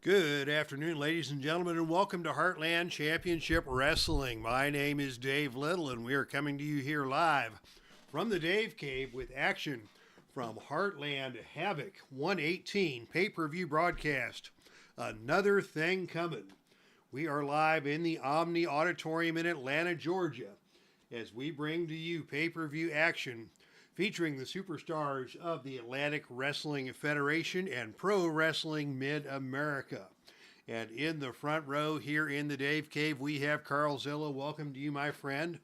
Good afternoon, ladies and gentlemen, and welcome to Heartland Championship Wrestling. My name is Dave Little, and we are coming to you here live from the Dave Cave with action from Heartland Havoc 118 pay-per-view broadcast. Another thing coming. We are live in the Omni Auditorium in Atlanta, Georgia, as we bring to you pay-per-view action featuring the superstars of the Atlantic Wrestling Federation and Pro Wrestling Mid-America. And in the front row here in the Dave Cave, we have Carl Zilla. Welcome to you, my friend.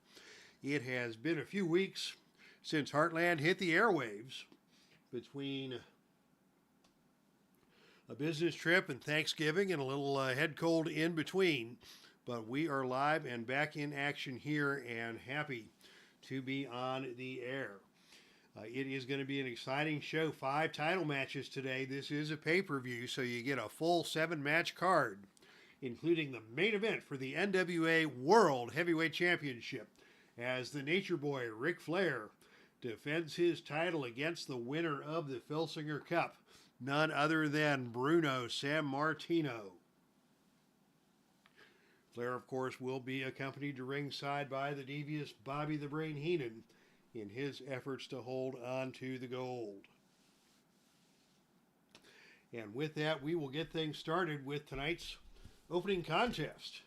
It has been a few weeks since Heartland hit the airwaves between a business trip and Thanksgiving and a little head cold in between. But we are live and back in action here and happy to be on the air. It is going to be an exciting show. 5 title matches today. This is a pay-per-view, so you get a full 7-match card, including the main event for the NWA World Heavyweight Championship, as the Nature Boy, Ric Flair, defends his title against the winner of the Filsinger Cup, none other than Bruno Sammartino. Flair, of course, will be accompanied to ringside by the devious Bobby the Brain Heenan, in his efforts to hold on to the gold. And with that, we will get things started with tonight's opening contest.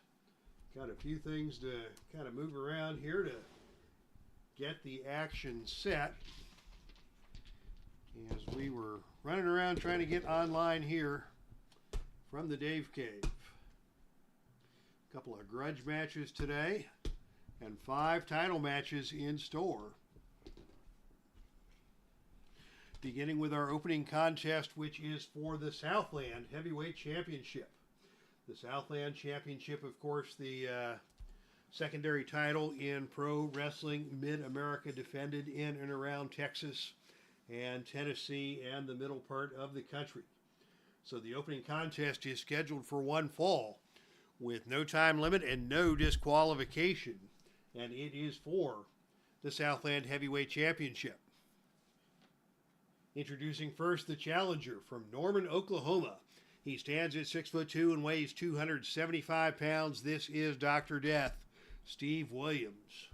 Got a few things to kind of move around here to get the action set, as we were running around trying to get online here from the Dave Cave. A couple of grudge matches today and 5 title matches in store. Beginning with our opening contest, which is for the Southland Heavyweight Championship. The Southland Championship, of course, the secondary title in Pro Wrestling Mid-America, defended in and around Texas and Tennessee and the middle part of the country. So the opening contest is scheduled for one fall with no time limit and no disqualification. And it is for the Southland Heavyweight Championship. Introducing first the challenger from Norman, Oklahoma. He stands at 6'2" and weighs 275 pounds. This is Dr. Death, Steve Williams.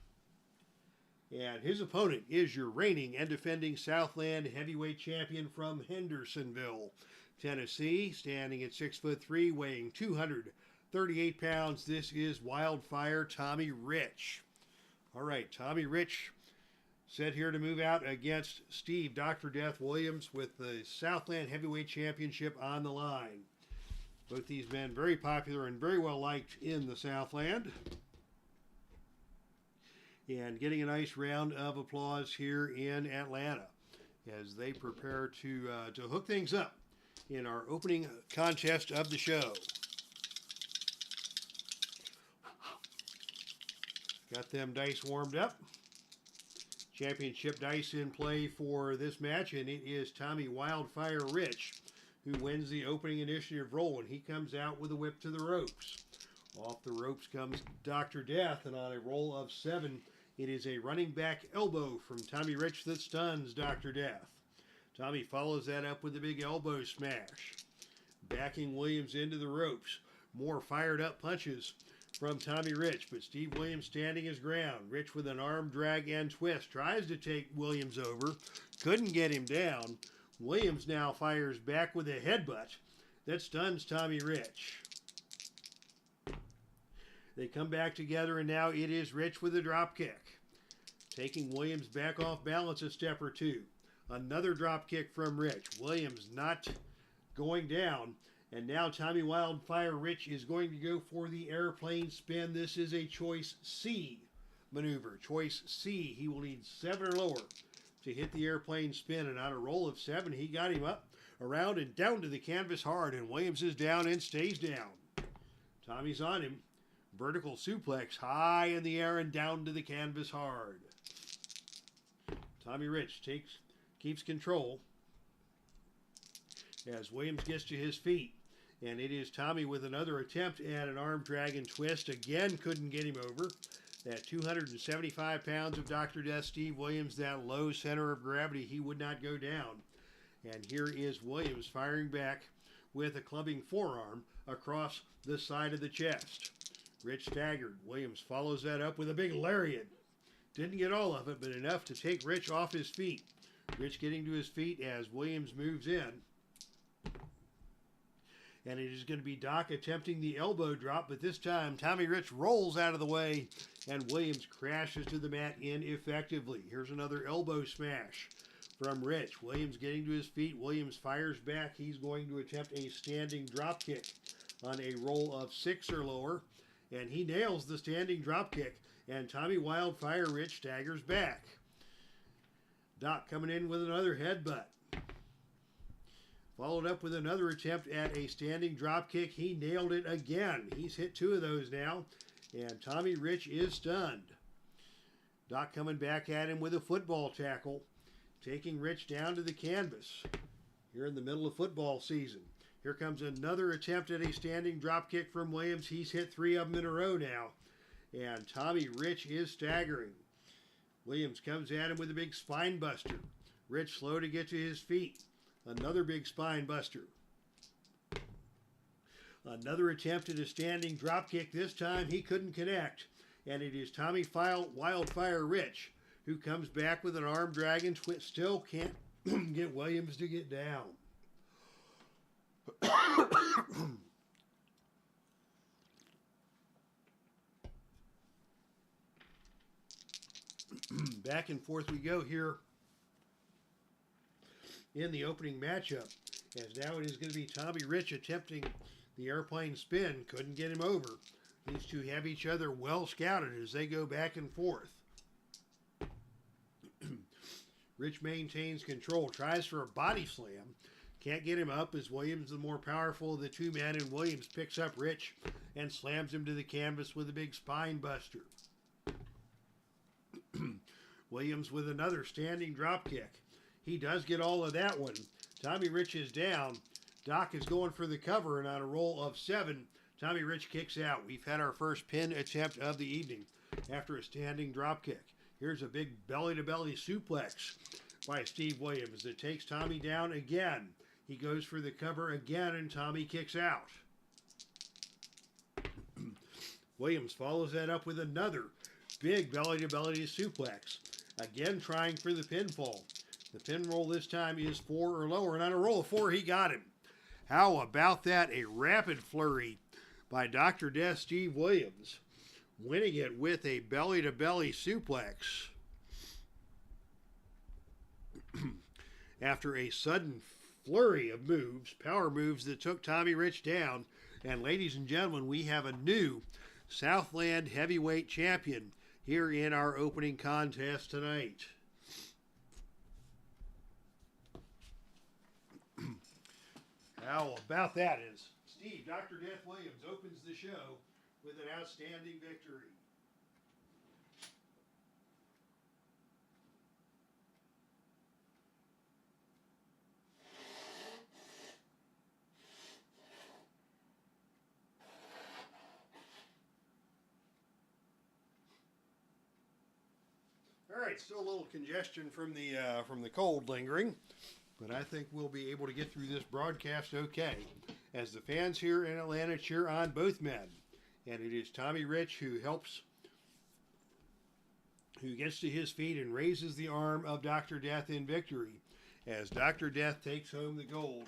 And his opponent is your reigning and defending Southland Heavyweight Champion from Hendersonville, Tennessee, standing at 6'3", weighing 238 pounds. This is WILDFIRE Tommy Rich. All right, Tommy Rich set here to move out against Steve Dr. Death Williams with the Southland Heavyweight Championship on the line. Both these men very popular and very well liked in the Southland. And getting a nice round of applause here in Atlanta as they prepare to hook things up in our opening contest of the show. Got them dice warmed up. Championship dice in play for this match, and it is Tommy WILDFIRE Rich who wins the opening initiative roll, and he comes out with a whip to the ropes. Off the ropes comes Dr. Death, and on a roll of 7, it is a running back elbow from Tommy Rich that stuns Dr. Death. Tommy follows that up with a big elbow smash, backing Williams into the ropes. More fired up punches from Tommy Rich, but Steve Williams standing his ground. Rich with an arm drag and twist tries to take Williams over, couldn't get him down. Williams now fires back with a headbutt that stuns Tommy Rich. They come back together, and now it is Rich with a drop kick, taking Williams back off balance a step or two. Another drop kick from Rich. Williams not going down. And now Tommy WILDFIRE Rich is going to go for the airplane spin. This is a choice C maneuver. Choice C. He will need 7 or lower to hit the airplane spin. And on a roll of 7, he got him up, around, and down to the canvas hard. And Williams is down and stays down. Tommy's on him. Vertical suplex high in the air and down to the canvas hard. Tommy Rich keeps control as Williams gets to his feet. And it is Tommy with another attempt at an arm drag and twist. Again, couldn't get him over. That 275 pounds of Dr. Death, Steve Williams, that low center of gravity, he would not go down. And here is Williams firing back with a clubbing forearm across the side of the chest. Rich staggered. Williams follows that up with a big lariat. Didn't get all of it, but enough to take Rich off his feet. Rich getting to his feet as Williams moves in. And it is going to be Doc attempting the elbow drop, but this time Tommy Rich rolls out of the way and Williams crashes to the mat ineffectively. Here's another elbow smash from Rich. Williams getting to his feet. Williams fires back. He's going to attempt a standing drop kick on a roll of 6 or lower. And he nails the standing drop kick. And Tommy Wildfire Rich staggers back. Doc coming in with another headbutt. Followed up with another attempt at a standing drop kick. He nailed it again. He's hit 2 of those now. And Tommy Rich is stunned. Doc coming back at him with a football tackle. Taking Rich down to the canvas. Here in the middle of football season. Here comes another attempt at a standing drop kick from Williams. He's hit 3 of them in a row now. And Tommy Rich is staggering. Williams comes at him with a big spine buster. Rich slow to get to his feet. Another big spine buster. Another attempt at a standing drop kick. This time he couldn't connect. And it is Tommy Wildfire Rich who comes back with an arm drag and twist. Still can't get Williams to get down. Back and forth we go here in the opening matchup, as now it is going to be Tommy Rich attempting the airplane spin. Couldn't get him over. These two have each other well scouted as they go back and forth. Rich maintains control, tries for a body slam. Can't get him up as Williams the more powerful of the two men, and Williams picks up Rich and slams him to the canvas with a big spine buster. Williams with another standing drop kick. He does get all of that one. Tommy Rich is down. Doc is going for the cover, and on a roll of 7, Tommy Rich kicks out. We've had our first pin attempt of the evening after a standing drop kick. Here's a big belly-to-belly suplex by Steve Williams that takes Tommy down again. He goes for the cover again, and Tommy kicks out. Williams follows that up with another big belly-to-belly suplex. Again, trying for the pinfall. The pin roll this time is 4 or lower, and on a roll of 4, he got him. How about that? A rapid flurry by Dr. Death Steve Williams, winning it with a belly-to-belly suplex. After a sudden flurry of moves, power moves that took Tommy Rich down. And ladies and gentlemen, we have a new Southland heavyweight champion here in our opening contest tonight. How about that is Steve, Dr. Death Williams opens the show with an outstanding victory. All right, still a little congestion from the cold lingering, but I think we'll be able to get through this broadcast okay, as the fans here in Atlanta cheer on both men. And it is Tommy Rich who gets to his feet and raises the arm of Dr. Death in victory, as Dr. Death takes home the gold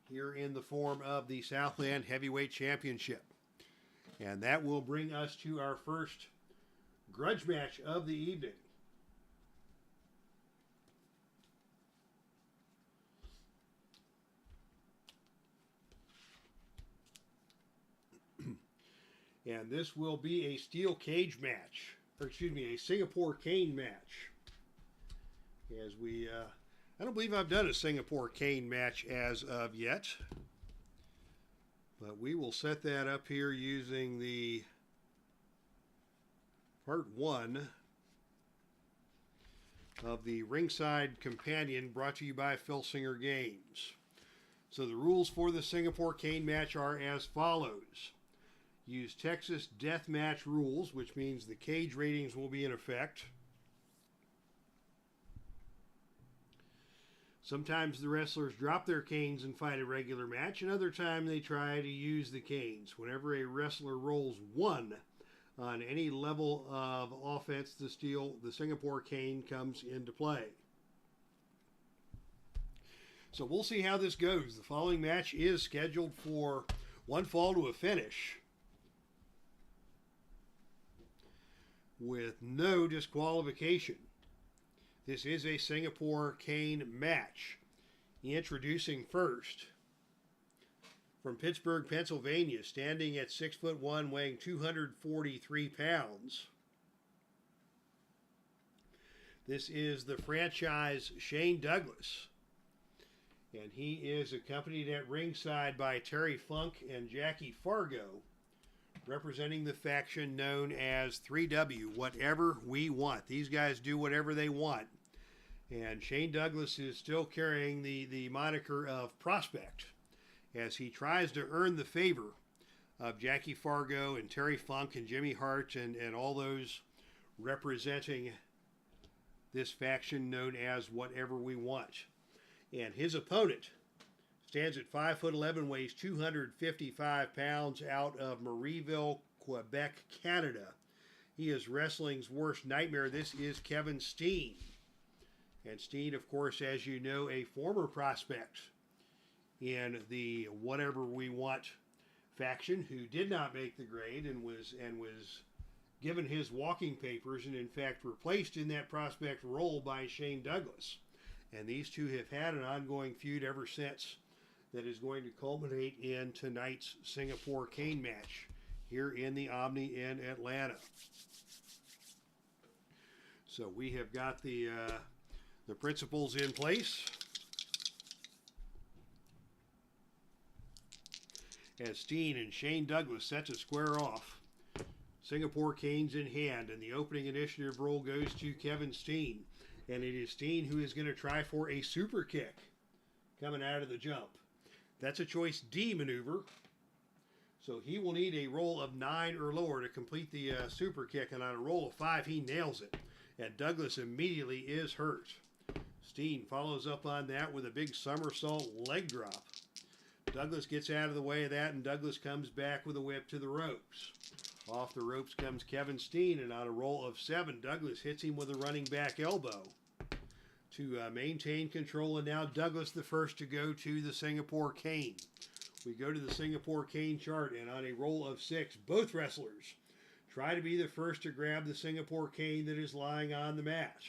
here in the form of the Southland Heavyweight Championship. And that will bring us to our first grudge match of the evening. And this will be a steel cage match, or excuse me, a Singapore cane match. As we, I don't believe I've done a Singapore cane match as of yet. But we will set that up here using the part 1 of the Ringside Companion brought to you by Filsinger Games. So the rules for the Singapore cane match are as follows. Use Texas Death Match rules, which means the cage ratings will be in effect. Sometimes the wrestlers drop their canes and fight a regular match, and other time they try to use the canes. Whenever a wrestler rolls 1 on any level of offense, the Singapore cane comes into play. So we'll see how this goes. The following match is scheduled for one fall to a finish with no disqualification. This is a Singapore cane match. Introducing first, from Pittsburgh, Pennsylvania, standing at 6'1", weighing 243 pounds. This is the franchise Shane Douglas. And he is accompanied at ringside by Terry Funk and Jackie Fargo, representing the faction known as 3W, Whatever We Want. These guys do whatever they want. And Shane Douglas is still carrying the moniker of Prospect as he tries to earn the favor of Jackie Fargo and Terry Funk and Jimmy Hart and all those representing this faction known as Whatever We Want. And his opponent stands at 5'11", weighs 255 pounds, out of Marieville, Quebec, Canada. He is wrestling's worst nightmare. This is Kevin Steen. And Steen, of course, as you know, a former prospect in the Whatever We Want faction who did not make the grade and was given his walking papers and, in fact, replaced in that prospect role by Shane Douglas. And these two have had an ongoing feud ever since that is going to culminate in tonight's Singapore cane match here in the Omni in Atlanta. So we have got the principals in place. As Steen and Shane Douglas set to square off. Singapore canes in hand, and the opening initiative roll goes to Kevin Steen. And it is Steen who is going to try for a super kick coming out of the jump. That's a choice D maneuver. So he will need a roll of 9 or lower to complete the super kick. And on a roll of 5, he nails it. And Douglas immediately is hurt. Steen follows up on that with a big somersault leg drop. Douglas gets out of the way of that, and Douglas comes back with a whip to the ropes. Off the ropes comes Kevin Steen, and on a roll of 7, Douglas hits him with a running back elbow to maintain control. And now Douglas the first to go to the Singapore cane. We go to the Singapore cane chart, and on a roll of 6, both wrestlers try to be the first to grab the Singapore cane that is lying on the mat.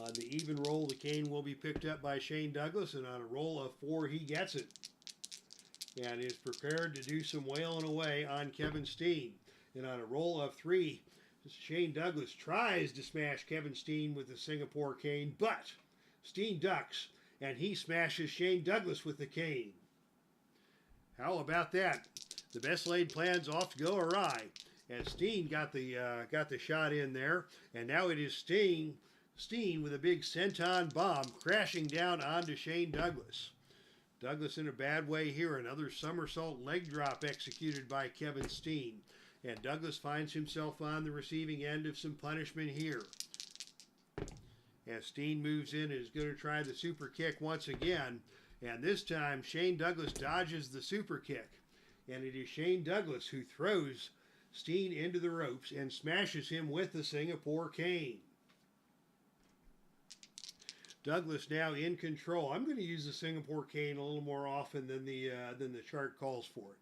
On the even roll, the cane will be picked up by Shane Douglas, and on a roll of 4, he gets it and is prepared to do some wailing away on Kevin Steen. And on a roll of 3, Shane Douglas tries to smash Kevin Steen with the Singapore cane, but Steen ducks, and he smashes Shane Douglas with the cane. How about that? The best laid plans off to go awry, and Steen got the shot in there, and now it is Steen with a big senton bomb crashing down onto Shane Douglas. Douglas in a bad way here. Another somersault leg drop executed by Kevin Steen. And Douglas finds himself on the receiving end of some punishment here. As Steen moves in and is going to try the super kick once again. And this time Shane Douglas dodges the super kick. And it is Shane Douglas who throws Steen into the ropes and smashes him with the Singapore cane. Douglas now in control. I'm going to use the Singapore cane a little more often than the chart calls for it.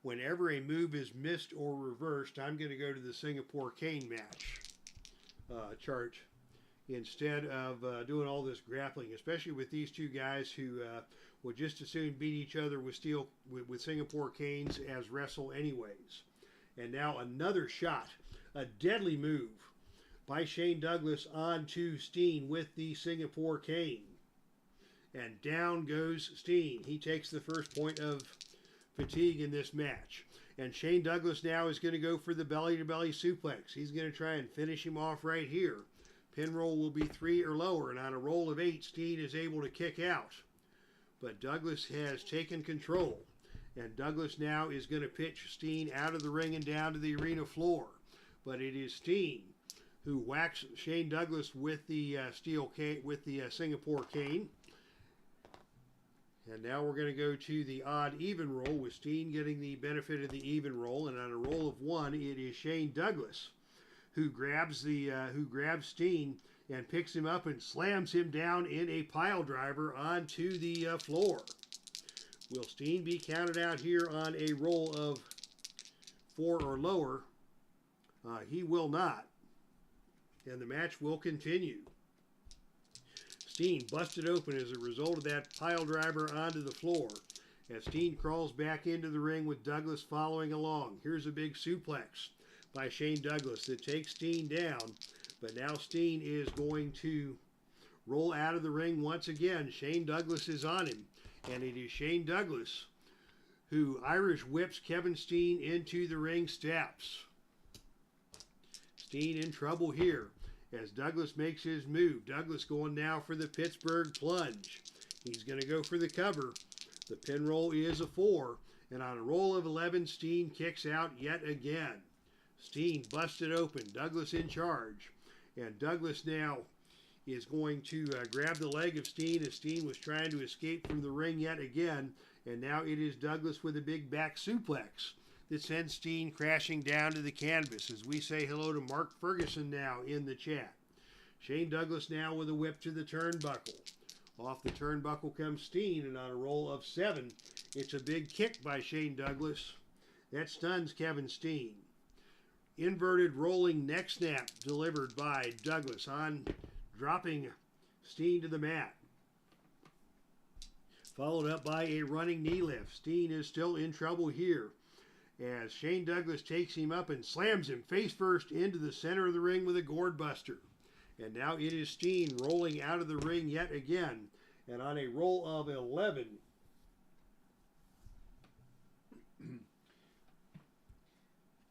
Whenever a move is missed or reversed, I'm going to go to the Singapore cane match chart instead of doing all this grappling, especially with these two guys who would just as soon beat each other with Singapore canes as wrestle anyways. And now another shot, a deadly move by Shane Douglas onto Steen with the Singapore cane. And down goes Steen. He takes the first point of fatigue in this match. And Shane Douglas now is going to go for the belly-to-belly suplex. He's going to try and finish him off right here. Pin roll will be 3 or lower, and on a roll of 8, Steen is able to kick out. But Douglas has taken control. And Douglas now is going to pitch Steen out of the ring and down to the arena floor. But it is Steen who whacks Shane Douglas with the steel cane, with the Singapore cane. And now we're going to go to the odd-even roll with Steen getting the benefit of the even roll. And on a roll of 1, it is Shane Douglas who grabs Steen and picks him up and slams him down in a pile driver onto the floor. Will Steen be counted out here on a roll of 4 or lower? He will not. And the match will continue. Steen busted open as a result of that pile driver onto the floor as Steen crawls back into the ring with Douglas following along. Here's a big suplex by Shane Douglas that takes Steen down, but now Steen is going to roll out of the ring once again. Shane Douglas is on him, and it is Shane Douglas who Irish whips Kevin Steen into the ring steps. Steen in trouble here as Douglas makes his move. Douglas going now for the Pittsburgh plunge. He's going to go for the cover. The pin roll is a 4, and on a roll of 11, Steen kicks out yet again. Steen busted open. Douglas in charge, and Douglas now is going to grab the leg of Steen as Steen was trying to escape from the ring yet again, and now it is Douglas with a big back suplex that sends Steen crashing down to the canvas as we say hello to Mark Ferguson now in the chat. Shane Douglas now with a whip to the turnbuckle. Off the turnbuckle comes Steen, and on a roll of 7, it's a big kick by Shane Douglas. That stuns Kevin Steen. Inverted rolling neck snap delivered by Douglas on dropping Steen to the mat. Followed up by a running knee lift. Steen is still in trouble here as Shane Douglas takes him up and slams him face first into the center of the ring with a gourd buster. And now it is Steen rolling out of the ring yet again. And on a roll of 11,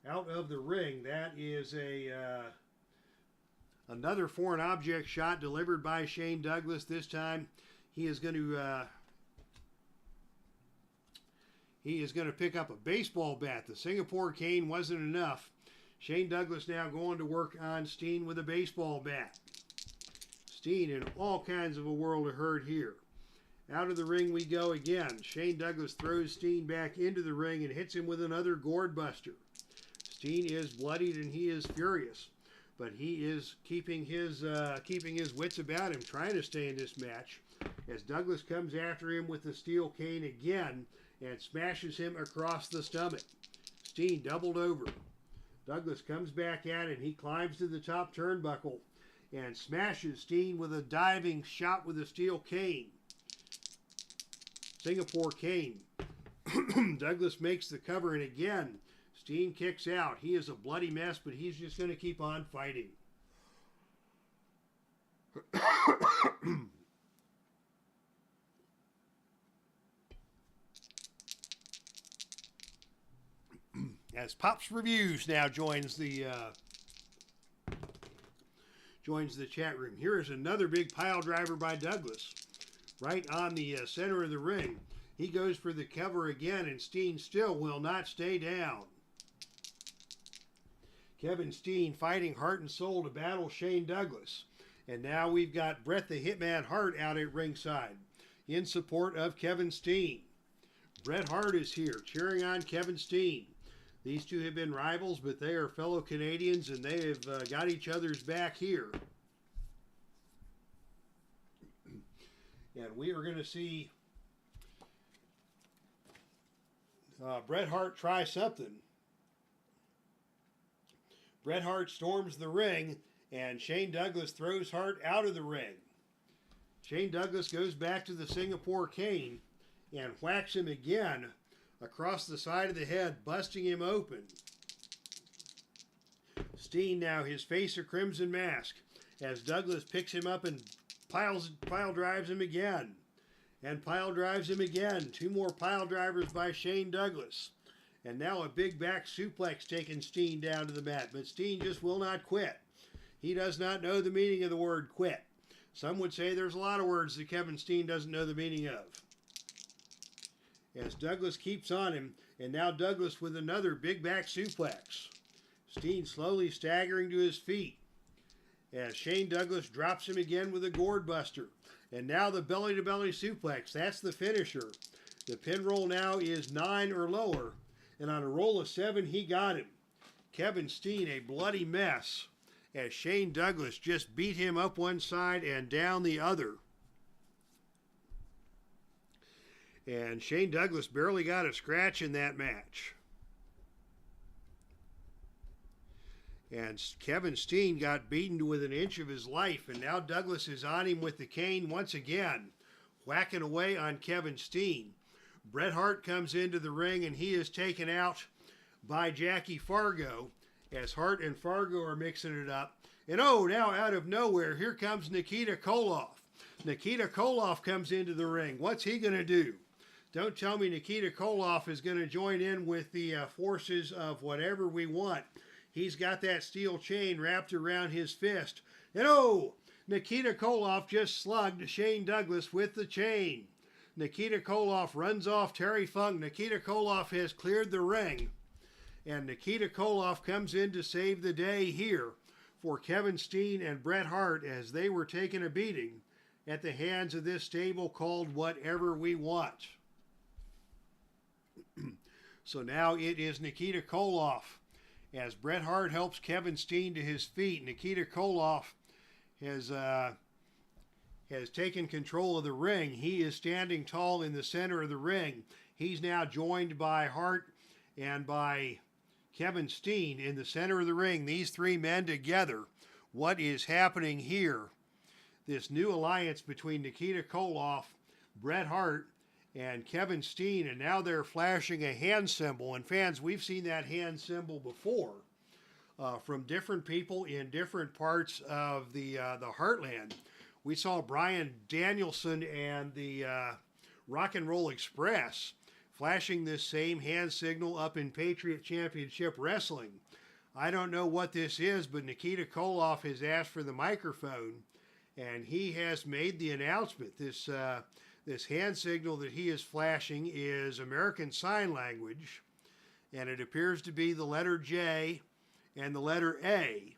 out of the ring, that is another foreign object shot delivered by Shane Douglas. This time he is going to pick up a baseball bat. The Singapore cane wasn't enough. Shane Douglas now going to work on Steen with a baseball bat. Steen in all kinds of a world of hurt here. Out of the ring we go again. Shane Douglas throws Steen back into the ring and hits him with another gourd buster. Steen is bloodied and he is furious, but he is keeping his wits about him, trying to stay in this match as Douglas comes after him with the steel cane again and smashes him across the stomach. Steen doubled over. Douglas comes back at it. He climbs to the top turnbuckle and smashes Steen with a diving shot with a steel cane. Singapore cane. Douglas makes the cover, and again, Steen kicks out. He is a bloody mess, but he's just going to keep on fighting. As Pops Reviews now joins the chat room. Here is another big pile driver by Douglas, right on the center of the ring. He goes for the cover again, and Steen still will not stay down. Kevin Steen fighting heart and soul to battle Shane Douglas. And now we've got Bret the Hitman Hart out at ringside in support of Kevin Steen. Bret Hart is here cheering on Kevin Steen. These two have been rivals, but they are fellow Canadians, and they have got each other's back here. And we are going to see Bret Hart try something. Bret Hart storms the ring, and Shane Douglas throws Hart out of the ring. Shane Douglas goes back to the Singapore cane and whacks him again across the side of the head, busting him open. Steen now, his face a crimson mask, as Douglas picks him up and pile drives him again. And pile drives him again. 2 more pile drivers by Shane Douglas. And now a big back suplex taking Steen down to the mat. But Steen just will not quit. He does not know the meaning of the word quit. Some would say there's a lot of words that Kevin Steen doesn't know the meaning of. As Douglas keeps on him, and now Douglas with another big back suplex. Steen slowly staggering to his feet. as Shane Douglas drops him again with a gourd buster. And now the belly-to-belly suplex. That's the finisher. The pin roll now is 9 or lower. And on a roll of 7, he got him. Kevin Steen, a bloody mess, as Shane Douglas just beat him up one side and down the other. And Shane Douglas barely got a scratch in that match. And Kevin Steen got beaten with an inch of his life, and now Douglas is on him with the cane once again, whacking away on Kevin Steen. Bret Hart comes into the ring, and he is taken out by Jackie Fargo, as Hart and Fargo are mixing it up. And oh, now out of nowhere, here comes Nikita Koloff. Nikita Koloff comes into the ring. What's he going to do? Don't tell me Nikita Koloff is going to join in with the forces of whatever we want. He's got that steel chain wrapped around his fist. And oh, Nikita Koloff just slugged Shane Douglas with the chain. Nikita Koloff runs off Terry Funk. Nikita Koloff has cleared the ring. And Nikita Koloff comes in to save the day here for Kevin Steen and Bret Hart as they were taking a beating at the hands of this stable called Whatever We Want. So now it is Nikita Koloff. As Bret Hart helps Kevin Steen to his feet, Nikita Koloff has taken control of the ring. He is standing tall in the center of the ring. He's now joined by Hart and by Kevin Steen in the center of the ring. These three men together. What is happening here? This new alliance between Nikita Koloff, Bret Hart, and Kevin Steen, and now they're flashing a hand symbol. And fans, we've seen that hand symbol before from different people in different parts of the Heartland. We saw Bryan Danielson and the Rock and Roll Express flashing this same hand signal up in Patriot Championship Wrestling. I don't know what this is, but Nikita Koloff has asked for the microphone, and he has made the announcement. This hand signal that he is flashing is American Sign Language, and it appears to be the letter J and the letter A.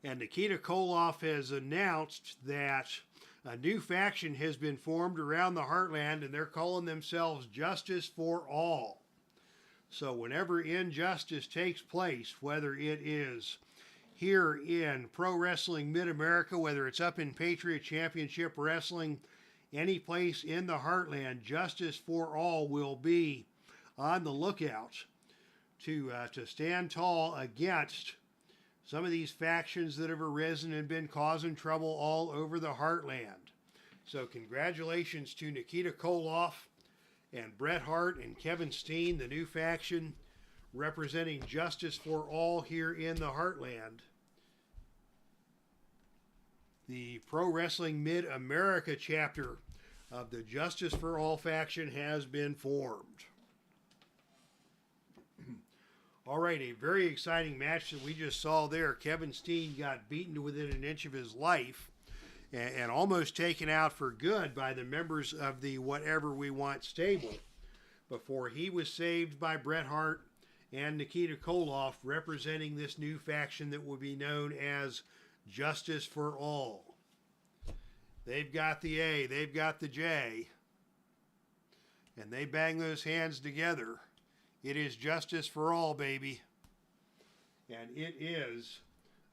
And Nikita Koloff has announced that a new faction has been formed around the Heartland, and they're calling themselves Justice for All. So whenever injustice takes place, whether it is here in Pro Wrestling Mid-America, whether it's up in Patriot Championship Wrestling, any place in the Heartland, Justice for All will be on the lookout to stand tall against some of these factions that have arisen and been causing trouble all over the Heartland. So congratulations to Nikita Koloff and Bret Hart and Kevin Steen, the new faction representing Justice for All here in the Heartland. The Pro Wrestling Mid-America chapter of the Justice for All faction has been formed. All right, a very exciting match that we just saw there. Kevin Steen got beaten to within an inch of his life and almost taken out for good by the members of the Whatever We Want stable before he was saved by Bret Hart and Nikita Koloff, representing this new faction that will be known as Justice for All. They've got the A, they've got the J, and they bang those hands together. It is Justice for All, baby. And it is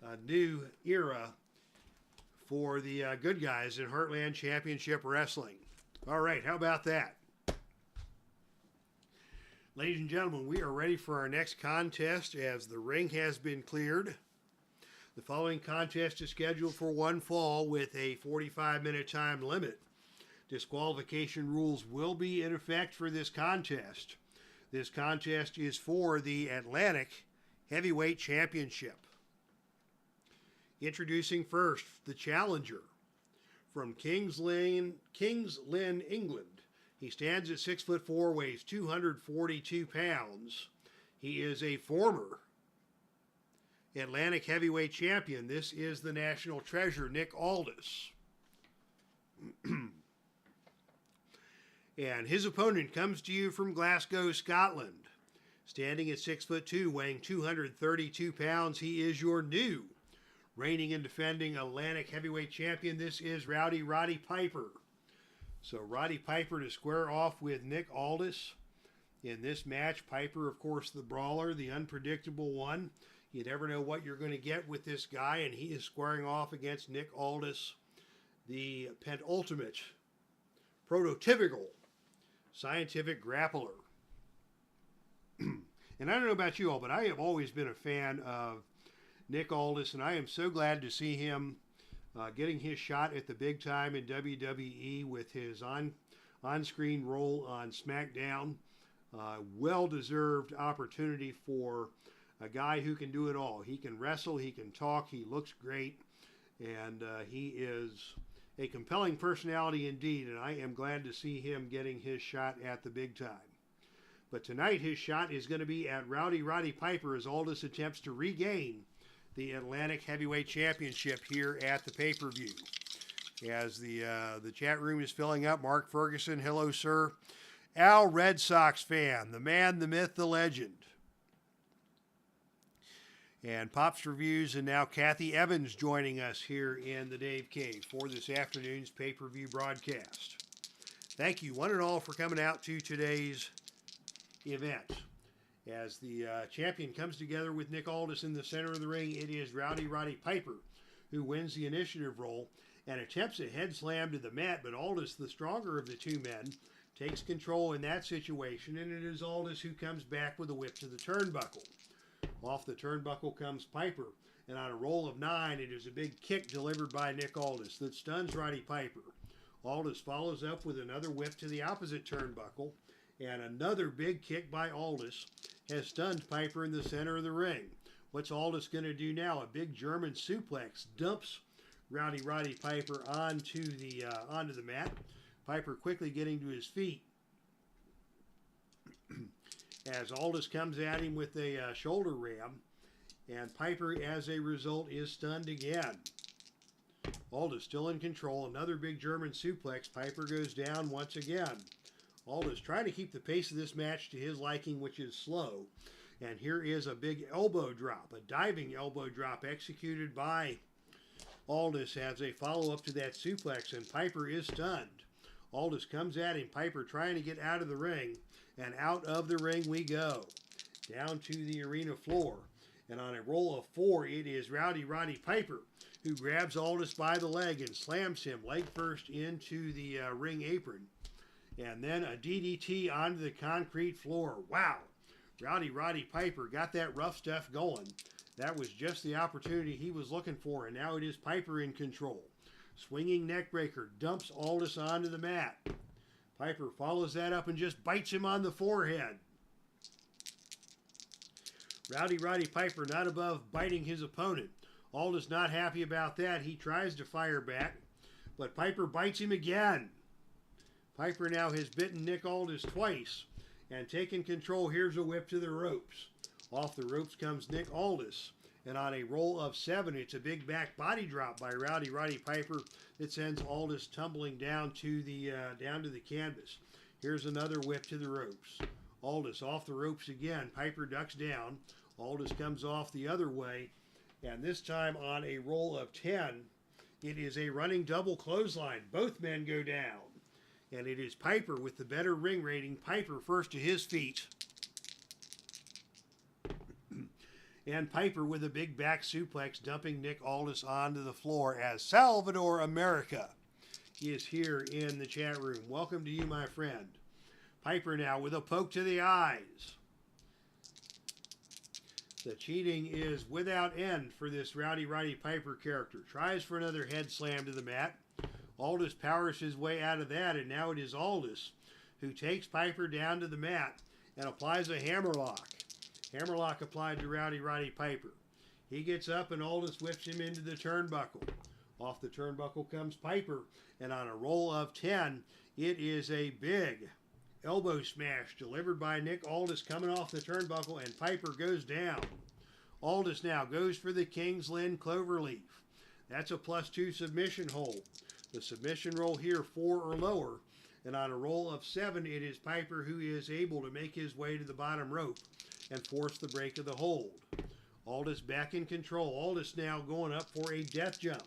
a new era for the good guys in Heartland Championship Wrestling. All right, how about that? Ladies and gentlemen, we are ready for our next contest as the ring has been cleared. The following contest is scheduled for one fall with a 45-minute time limit. Disqualification rules will be in effect for this contest. This contest is for the Atlantic Heavyweight Championship. Introducing first, the challenger from Kings Lynn, England. He stands at 6'4", weighs 242 pounds. He is a former Atlantic Heavyweight Champion. This is the national treasure, Nick Aldis. And his opponent comes to you from Glasgow, Scotland. Standing at 6'2", weighing 232 pounds, he is your new reigning and defending Atlantic Heavyweight Champion. This is Roddy Piper. So Roddy Piper to square off with Nick Aldis in this match. Piper, of course, the brawler, the unpredictable one. You never know what you're going to get with this guy, and he is squaring off against Nick Aldis, the penultimate, prototypical, scientific grappler. And I don't know about you all, but I have always been a fan of Nick Aldis, and I am so glad to see him getting his shot at the big time in WWE with his on-screen role on SmackDown. Well-deserved opportunity for a guy who can do it all. He can wrestle, he can talk, he looks great, and he is a compelling personality indeed, and I am glad to see him getting his shot at the big time. But tonight his shot is going to be at Roddy Piper as Aldis attempts to regain the Atlantic Heavyweight Championship here at the pay-per-view. As the chat room is filling up, Mark Ferguson, hello sir. Al, Red Sox fan, the man, the myth, the legend. And Pops Reviews, and now Kathy Evans joining us here in the Dave Cave for this afternoon's pay-per-view broadcast. Thank you one and all for coming out to today's event. As the champion comes together with Nick Aldis in the center of the ring, it is Roddy Piper who wins the initiative role and attempts a head slam to the mat, but Aldis, the stronger of the two men, takes control in that situation, and it is Aldis who comes back with a whip to the turnbuckle. Off the turnbuckle comes Piper, and on a roll of 9, it is a big kick delivered by Nick Aldis that stuns Roddy Piper. Aldis follows up with another whip to the opposite turnbuckle, and another big kick by Aldis has stunned Piper in the center of the ring. What's Aldis going to do now? A big German suplex dumps Roddy Piper onto the mat. Piper quickly getting to his feet as Aldis comes at him with a shoulder ram, and Piper, as a result, is stunned again. Aldis still in control. Another big German suplex. Piper goes down once again. Aldis trying to keep the pace of this match to his liking, which is slow. And here is a big elbow drop, a diving elbow drop executed by Aldis as a follow-up to that suplex, and Piper is stunned. Aldis comes at him, Piper trying to get out of the ring, and out of the ring we go. Down to the arena floor. And on a roll of 4, it is Roddy Piper who grabs Aldis by the leg and slams him leg first into the ring apron. And then a DDT onto the concrete floor. Wow! Roddy Piper got that rough stuff going. That was just the opportunity he was looking for, and now it is Piper in control. Swinging neckbreaker dumps Aldis onto the mat. Piper follows that up and just bites him on the forehead. Roddy Piper not above biting his opponent. Aldis not happy about that. He tries to fire back, but Piper bites him again. Piper now has bitten Nick Aldis twice and taken control. Here's a whip to the ropes. Off the ropes comes Nick Aldis. And on a roll of 7, it's a big back body drop by Roddy Piper that sends Aldis tumbling down to the canvas. Here's another whip to the ropes. Aldis off the ropes again. Piper ducks down. Aldis comes off the other way. And this time on a roll of 10, it is a running double clothesline. Both men go down. And it is Piper with the better ring rating. Piper first to his feet. And Piper with a big back suplex, dumping Nick Aldis onto the floor as Salvador America is here in the chat room. Welcome to you, my friend. Piper now with a poke to the eyes. The cheating is without end for this Roddy Piper character. Tries for another head slam to the mat. Aldis powers his way out of that, and now it is Aldis who takes Piper down to the mat and applies a hammerlock. Hammerlock applied to Roddy Piper. He gets up and Aldis whips him into the turnbuckle. Off the turnbuckle comes Piper, and on a roll of 10, it is a big elbow smash delivered by Nick Aldis coming off the turnbuckle, and Piper goes down. Aldis now goes for the King's Lynn Cloverleaf. That's a +2 submission hold. The submission roll here 4 or lower, and on a roll of 7, it is Piper who is able to make his way to the bottom rope and force the break of the hold. Aldis back in control. Aldis now going up for a death jump.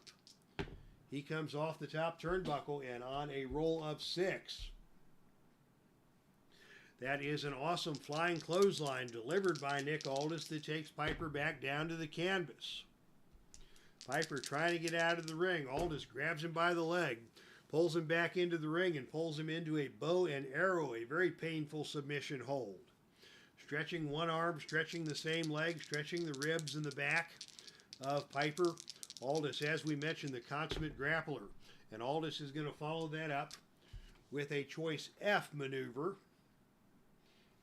He comes off the top turnbuckle and on a roll of 6. That is an awesome flying clothesline delivered by Nick Aldis that takes Piper back down to the canvas. Piper trying to get out of the ring. Aldis grabs him by the leg, pulls him back into the ring, and pulls him into a bow and arrow, a very painful submission hold. Stretching one arm, stretching the same leg, stretching the ribs and the back of Piper. Aldis, as we mentioned, the consummate grappler. And Aldis is going to follow that up with a choice F maneuver.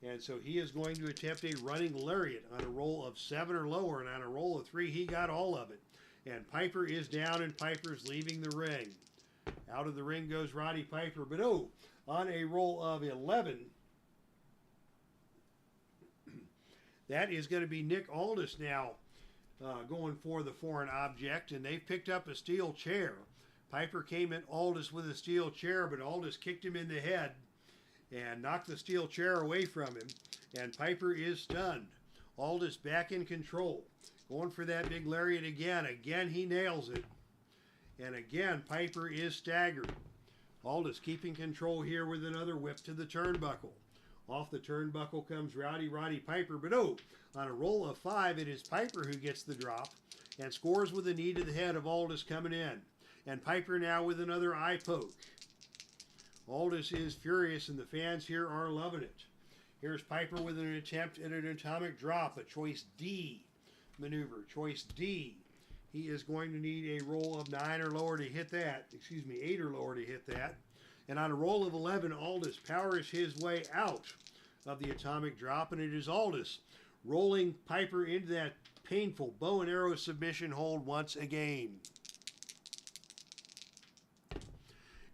And so he is going to attempt a running lariat on a roll of 7 or lower. And on a roll of 3, he got all of it. And Piper is down, and Piper's leaving the ring. Out of the ring goes Roddy Piper. But on a roll of 11, that is going to be Nick Aldis now going for the foreign object. And they've picked up a steel chair. Piper came at Aldis with a steel chair, but Aldis kicked him in the head and knocked the steel chair away from him. And Piper is stunned. Aldis back in control. Going for that big lariat again. Again, he nails it. And again, Piper is staggered. Aldis keeping control here with another whip to the turnbuckle. Off the turnbuckle comes Roddy Piper. But on a roll of 5, it is Piper who gets the drop and scores with a knee to the head of Aldis coming in. And Piper now with another eye poke. Aldis is furious, and the fans here are loving it. Here's Piper with an attempt at an atomic drop, a choice D maneuver. Choice D. He is going to need a roll of 9 or lower to hit that. 8 or lower to hit that. And on a roll of 11, Aldis powers his way out of the atomic drop, and it is Aldis rolling Piper into that painful bow and arrow submission hold once again.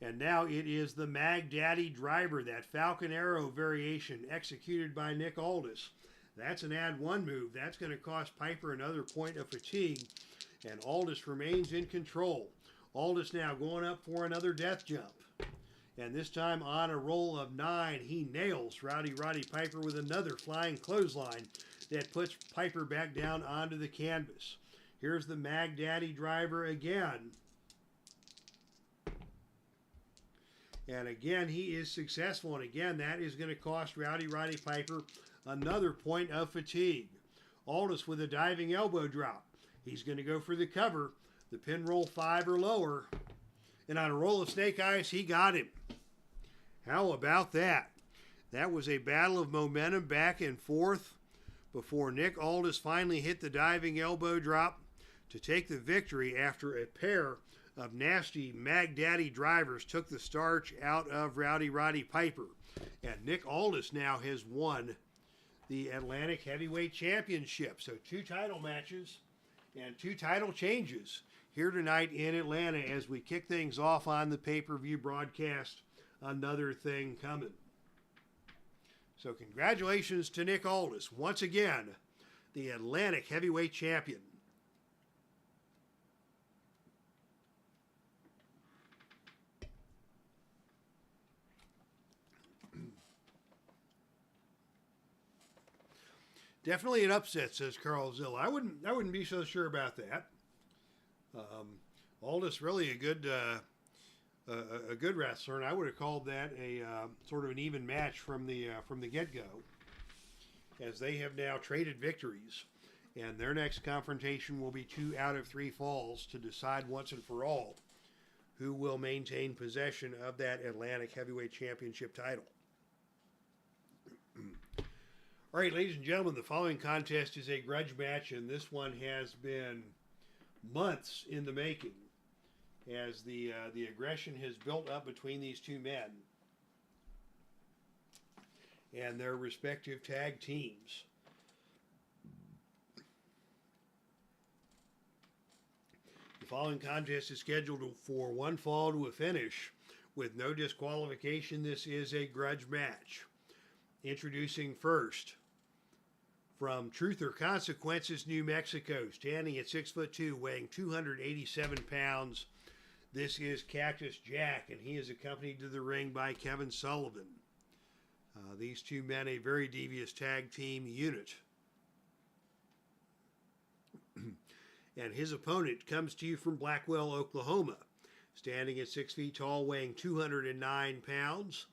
And now it is the Mag Daddy driver, that Falcon Arrow variation executed by Nick Aldis. That's an add 1 move. That's going to cost Piper another point of fatigue. And Aldis remains in control. Aldis now going up for another death jump. And this time on a roll of 9, he nails Roddy Piper with another flying clothesline that puts Piper back down onto the canvas. Here's the Mag Daddy driver again. And again, he is successful. And again, that is going to cost Roddy Piper another point of fatigue. Aldis with a diving elbow drop. He's going to go for the cover. The pin roll 5 or lower. And on a roll of snake eyes, he got him. How about that? That was a battle of momentum back and forth before Nick Aldis finally hit the diving elbow drop to take the victory after a pair of nasty Mag Daddy drivers took the starch out of Roddy Piper. And Nick Aldis now has won the Atlantic Heavyweight Championship. So 2 title matches and 2 title changes here tonight in Atlanta as we kick things off on the pay-per-view broadcast. Another thing coming. So congratulations to Nick Aldis, once again, the Atlantic Heavyweight Champion. Definitely an upset, says Carl Zilla. I wouldn't be so sure about that. Aldis really a good wrestler, and I would have called that a sort of an even match from the get-go, as they have now traded victories, and their next confrontation will be 2 out of 3 falls to decide once and for all who will maintain possession of that Atlantic Heavyweight Championship title. All right, ladies and gentlemen, the following contest is a grudge match, and this one has been months in the making as the aggression has built up between these 2 men and their respective tag teams. The following contest is scheduled for 1 fall to a finish with no disqualification. This is a grudge match. Introducing first, from Truth or Consequences, New Mexico, standing at 6'2", weighing 287 pounds. This is Cactus Jack, and he is accompanied to the ring by Kevin Sullivan. These 2 men, a very devious tag team unit. And his opponent comes to you from Blackwell, Oklahoma, standing at 6 feet tall, weighing 209 pounds.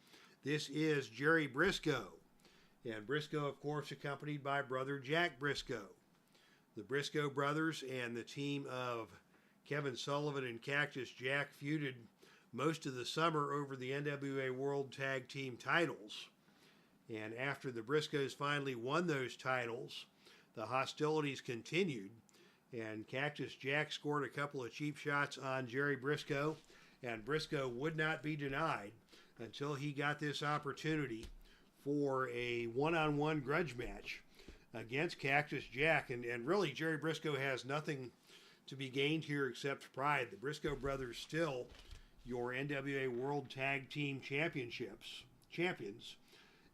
This is Jerry Brisco. And Brisco, of course, accompanied by brother Jack Brisco. The Brisco brothers and the team of Kevin Sullivan and Cactus Jack feuded most of the summer over the NWA World Tag Team titles. And after the Briscoes finally won those titles, the hostilities continued. And Cactus Jack scored a couple of cheap shots on Jerry Brisco, and Brisco would not be denied until he got this opportunity for a one-on-one grudge match against Cactus Jack. And really, Jerry Brisco has nothing to be gained here except pride. The Brisco brothers still your NWA World Tag Team champions.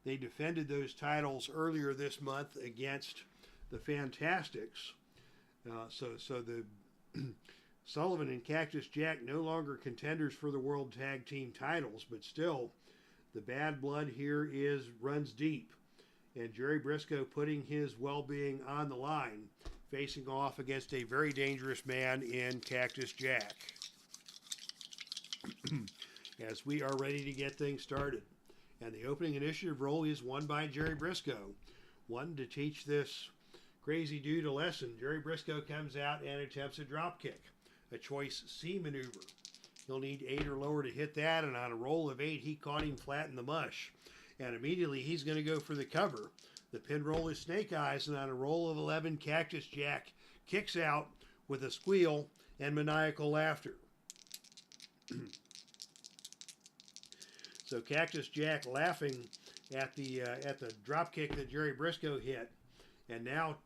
They defended those titles earlier this month against the Fantastics. So the Sullivan and Cactus Jack no longer contenders for the World Tag Team titles, but still the bad blood here runs deep. And Jerry Brisco putting his well-being on the line, facing off against a very dangerous man in Cactus Jack. As we are ready to get things started. And the opening initiative role is won by Jerry Brisco. One to teach this crazy dude a lesson. Jerry Brisco comes out and attempts a drop kick, a choice C maneuver. He'll need 8 or lower to hit that, and on a roll of 8, he caught him flat in the mush. And immediately he's going to go for the cover. The pin roll is Snake Eyes, and on a roll of 11, Cactus Jack kicks out with a squeal and maniacal laughter. So Cactus Jack laughing at the drop kick that Jerry Brisco hit, and now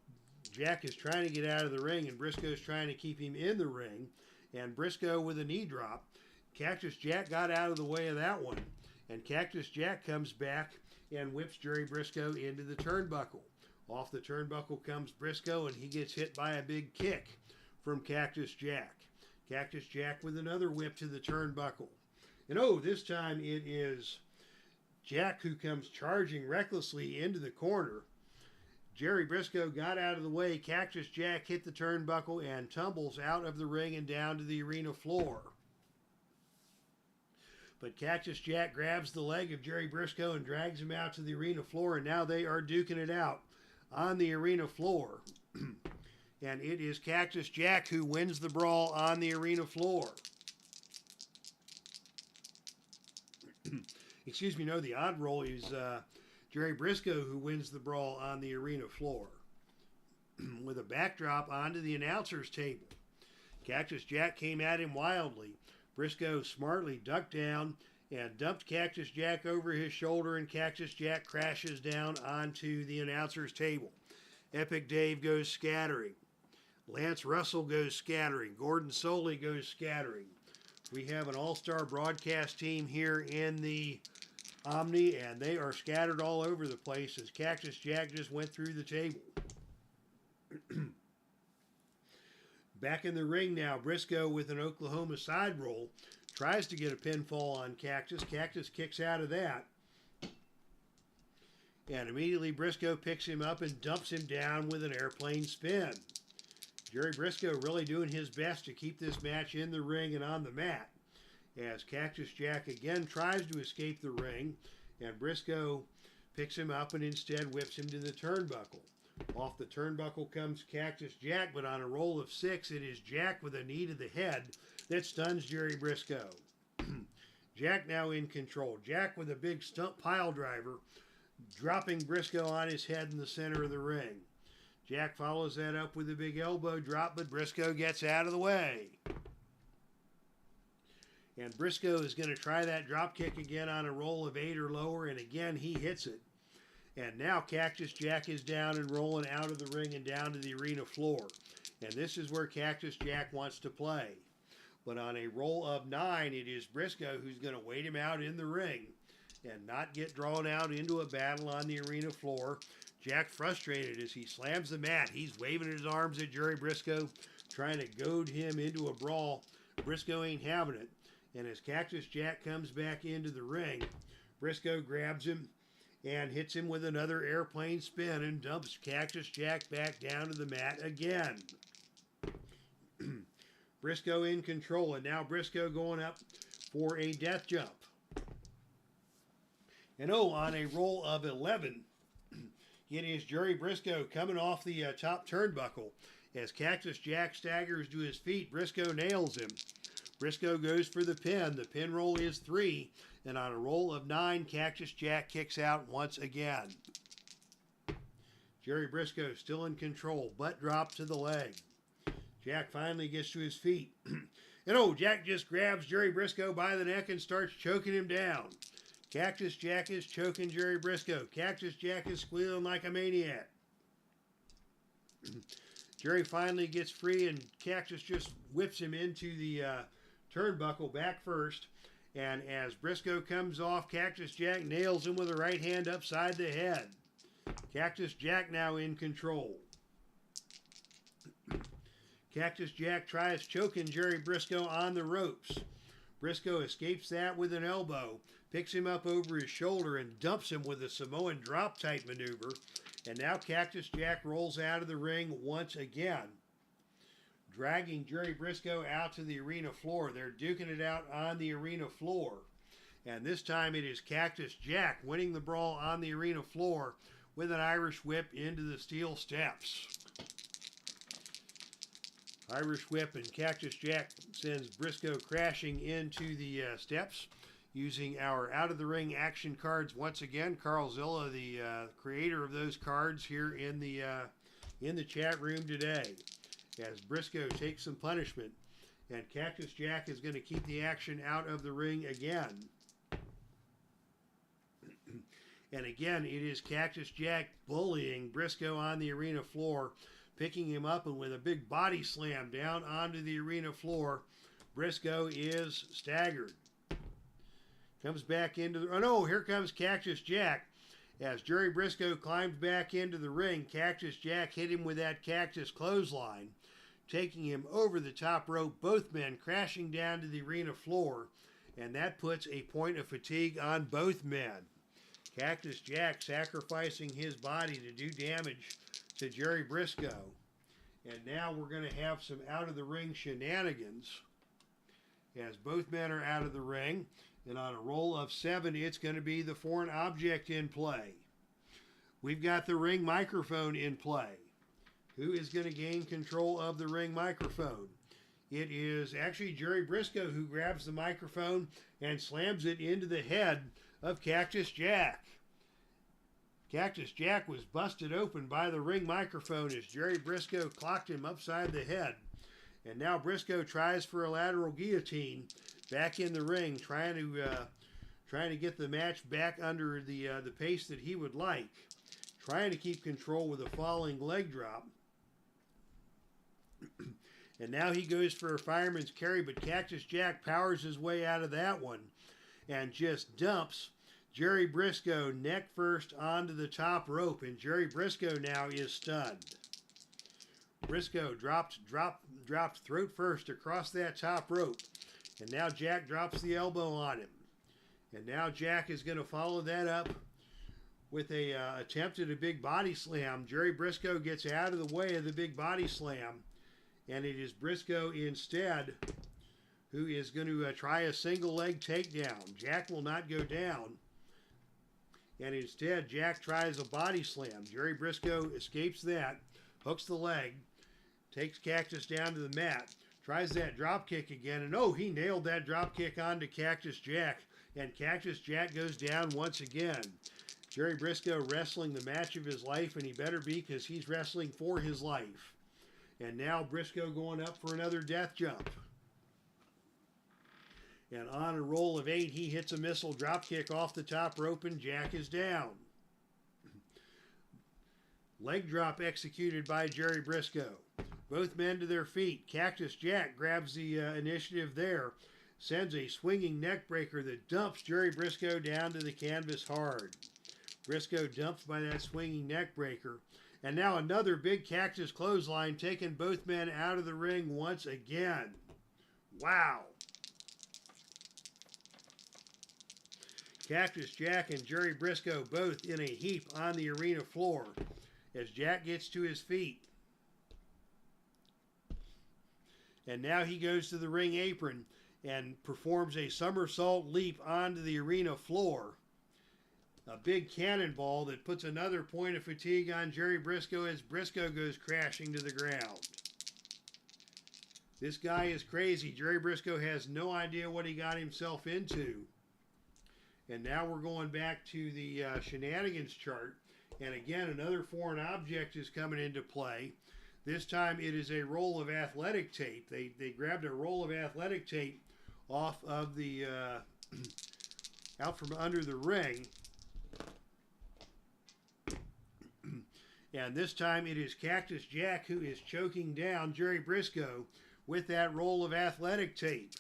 Jack is trying to get out of the ring, and Brisco is trying to keep him in the ring. And Brisco with a knee drop. Cactus Jack got out of the way of that one, and Cactus Jack comes back and whips Jerry Brisco into the turnbuckle. Off the turnbuckle comes Brisco, and he gets hit by a big kick from Cactus Jack. Cactus Jack with another whip to the turnbuckle. And this time it is Jack who comes charging recklessly into the corner. Jerry Brisco got out of the way. Cactus Jack hit the turnbuckle and tumbles out of the ring and down to the arena floor. But Cactus Jack grabs the leg of Jerry Brisco and drags him out to the arena floor, and now they are duking it out on the arena floor. And it is Cactus Jack who wins the brawl on the arena floor. Excuse me, no, the odd roll is Jerry Brisco who wins the brawl on the arena floor. With a backdrop onto the announcer's table. Cactus Jack came at him wildly. Brisco smartly ducked down and dumped Cactus Jack over his shoulder, and Cactus Jack crashes down onto the announcer's table. Epic Dave goes scattering. Lance Russell goes scattering. Gordon Soley goes scattering. We have an all-star broadcast team here in the Omni, and they are scattered all over the place as Cactus Jack just went through the table. Back in the ring now, Brisco with an Oklahoma side roll tries to get a pinfall on Cactus. Cactus kicks out of that. And immediately Brisco picks him up and dumps him down with an airplane spin. Jerry Brisco really doing his best to keep this match in the ring and on the mat, as Cactus Jack again tries to escape the ring, and Brisco picks him up and instead whips him to the turnbuckle. Off the turnbuckle comes Cactus Jack, but on a roll of 6, it is Jack with a knee to the head that stuns Jerry Brisco. Jack now in control. Jack with a big stump pile driver, dropping Brisco on his head in the center of the ring. Jack follows that up with a big elbow drop, but Brisco gets out of the way. And Brisco is going to try that drop kick again on a roll of 8 or lower, and again he hits it. And now Cactus Jack is down and rolling out of the ring and down to the arena floor. And this is where Cactus Jack wants to play. But on a roll of 9, it is Brisco who's going to wait him out in the ring and not get drawn out into a battle on the arena floor. Jack frustrated as he slams the mat. He's waving his arms at Jerry Brisco, trying to goad him into a brawl. Brisco ain't having it. And as Cactus Jack comes back into the ring, Brisco grabs him and hits him with another airplane spin and dumps Cactus Jack back down to the mat again. Briscoe in control, and now Briscoe going up for a death jump. And on a roll of 11, it is Jerry Briscoe coming off the top turnbuckle. As Cactus Jack staggers to his feet, Briscoe nails him. Briscoe goes for the pin. The pin roll is 3. And on a roll of 9, Cactus Jack kicks out once again. Jerry Briscoe still in control. Butt drop to the leg. Jack finally gets to his feet. And Jack just grabs Jerry Briscoe by the neck and starts choking him down. Cactus Jack is choking Jerry Briscoe. Cactus Jack is squealing like a maniac. Jerry finally gets free, and Cactus just whips him into the turnbuckle back first. And as Briscoe comes off, Cactus Jack nails him with a right hand upside the head. Cactus Jack now in control. Cactus Jack tries choking Jerry Briscoe on the ropes. Briscoe escapes that with an elbow, picks him up over his shoulder, and dumps him with a Samoan drop-type maneuver. And now Cactus Jack rolls out of the ring once again, dragging Jerry Briscoe out to the arena floor. They're duking it out on the arena floor. And this time it is Cactus Jack winning the brawl on the arena floor with an Irish whip into the steel steps. Irish whip, and Cactus Jack sends Briscoe crashing into the steps using our out-of-the-ring action cards once again. Carl Zilla, the creator of those cards, here in the chat room today. As Briscoe takes some punishment, and Cactus Jack is going to keep the action out of the ring again. And again, it is Cactus Jack bullying Briscoe on the arena floor, picking him up, and with a big body slam down onto the arena floor, Briscoe is staggered. Comes back into the... here comes Cactus Jack. As Jerry Briscoe climbs back into the ring, Cactus Jack hit him with that cactus clothesline, taking him over the top rope, both men crashing down to the arena floor, and that puts a point of fatigue on both men. Cactus Jack sacrificing his body to do damage to Jerry Briscoe. And now we're going to have some out-of-the-ring shenanigans as both men are out of the ring. And on a roll of 7, it's going to be the foreign object in play. We've got the ring microphone in play. Who is going to gain control of the ring microphone? It is actually Jerry Briscoe who grabs the microphone and slams it into the head of Cactus Jack. Cactus Jack was busted open by the ring microphone as Jerry Briscoe clocked him upside the head. And now Briscoe tries for a lateral guillotine back in the ring, trying to get the match back under the pace that he would like. Trying to keep control with a falling leg drop. And now he goes for a fireman's carry, but Cactus Jack powers his way out of that one and just dumps Jerry Briscoe neck first onto the top rope. And Jerry Briscoe now is stunned. Briscoe dropped throat first across that top rope. And now Jack drops the elbow on him. And now Jack is going to follow that up with a attempt at a big body slam. Jerry Briscoe gets out of the way of the big body slam. And it is Briscoe instead who is going to try a single leg takedown. Jack will not go down. And instead, Jack tries a body slam. Jerry Briscoe escapes that, hooks the leg, takes Cactus down to the mat, tries that drop kick again, and he nailed that drop kick onto Cactus Jack. And Cactus Jack goes down once again. Jerry Briscoe wrestling the match of his life, and he better be, because he's wrestling for his life. And now Briscoe going up for another death jump. And on a roll of 8, he hits a missile drop kick off the top rope, and Jack is down. Leg drop executed by Jerry Briscoe. Both men to their feet. Cactus Jack grabs the initiative there. Sends a swinging neck breaker that dumps Jerry Briscoe down to the canvas hard. Briscoe dumped by that swinging neck breaker. And now another big cactus clothesline taking both men out of the ring once again. Wow. Cactus Jack and Jerry Briscoe both in a heap on the arena floor as Jack gets to his feet. And now he goes to the ring apron and performs a somersault leap onto the arena floor. A big cannonball that puts another point of fatigue on Jerry Brisco as Brisco goes crashing to the ground. This guy is crazy. Jerry Brisco has no idea what he got himself into. And now we're going back to the shenanigans chart. And again, another foreign object is coming into play. This time it is a roll of athletic tape. They grabbed a roll of athletic tape off of the, out from under the ring. And this time it is Cactus Jack who is choking down Jerry Brisco with that roll of athletic tape.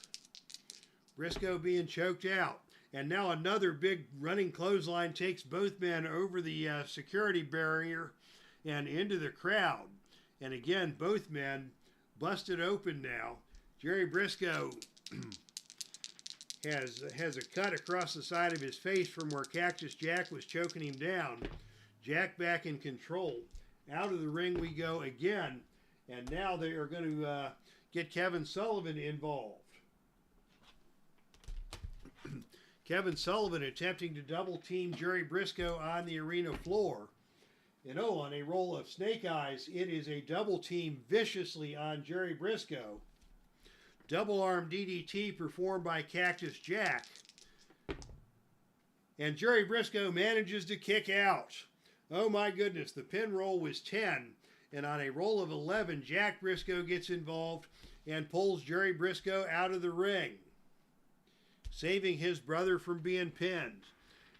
Brisco being choked out. And now another big running clothesline takes both men over the security barrier and into the crowd. And again, both men busted open now. Jerry Brisco has a cut across the side of his face from where Cactus Jack was choking him down. Jack back in control. Out of the ring we go again. And now they are going to get Kevin Sullivan involved. Kevin Sullivan attempting to double team Jerry Brisco on the arena floor. And oh, on a roll of snake eyes, it is a double team viciously on Jerry Brisco. Double arm DDT performed by Cactus Jack. And Jerry Brisco manages to kick out. Oh my goodness, the pin roll was 10. And on a roll of 11, Jack Brisco gets involved and pulls Jerry Brisco out of the ring, saving his brother from being pinned.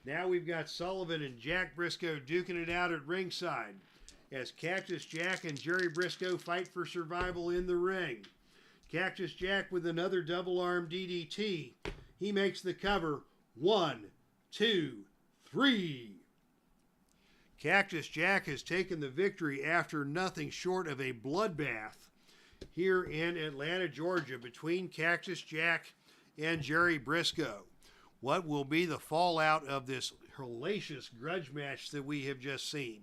Now we've got Sullivan and Jack Brisco duking it out at ringside as Cactus Jack and Jerry Brisco fight for survival in the ring. Cactus Jack with another double arm DDT. He makes the cover. 1, 2, 3. Cactus Jack has taken the victory after nothing short of a bloodbath here in Atlanta, Georgia, between Cactus Jack and Jerry Brisco. What will be the fallout of this hellacious grudge match that we have just seen?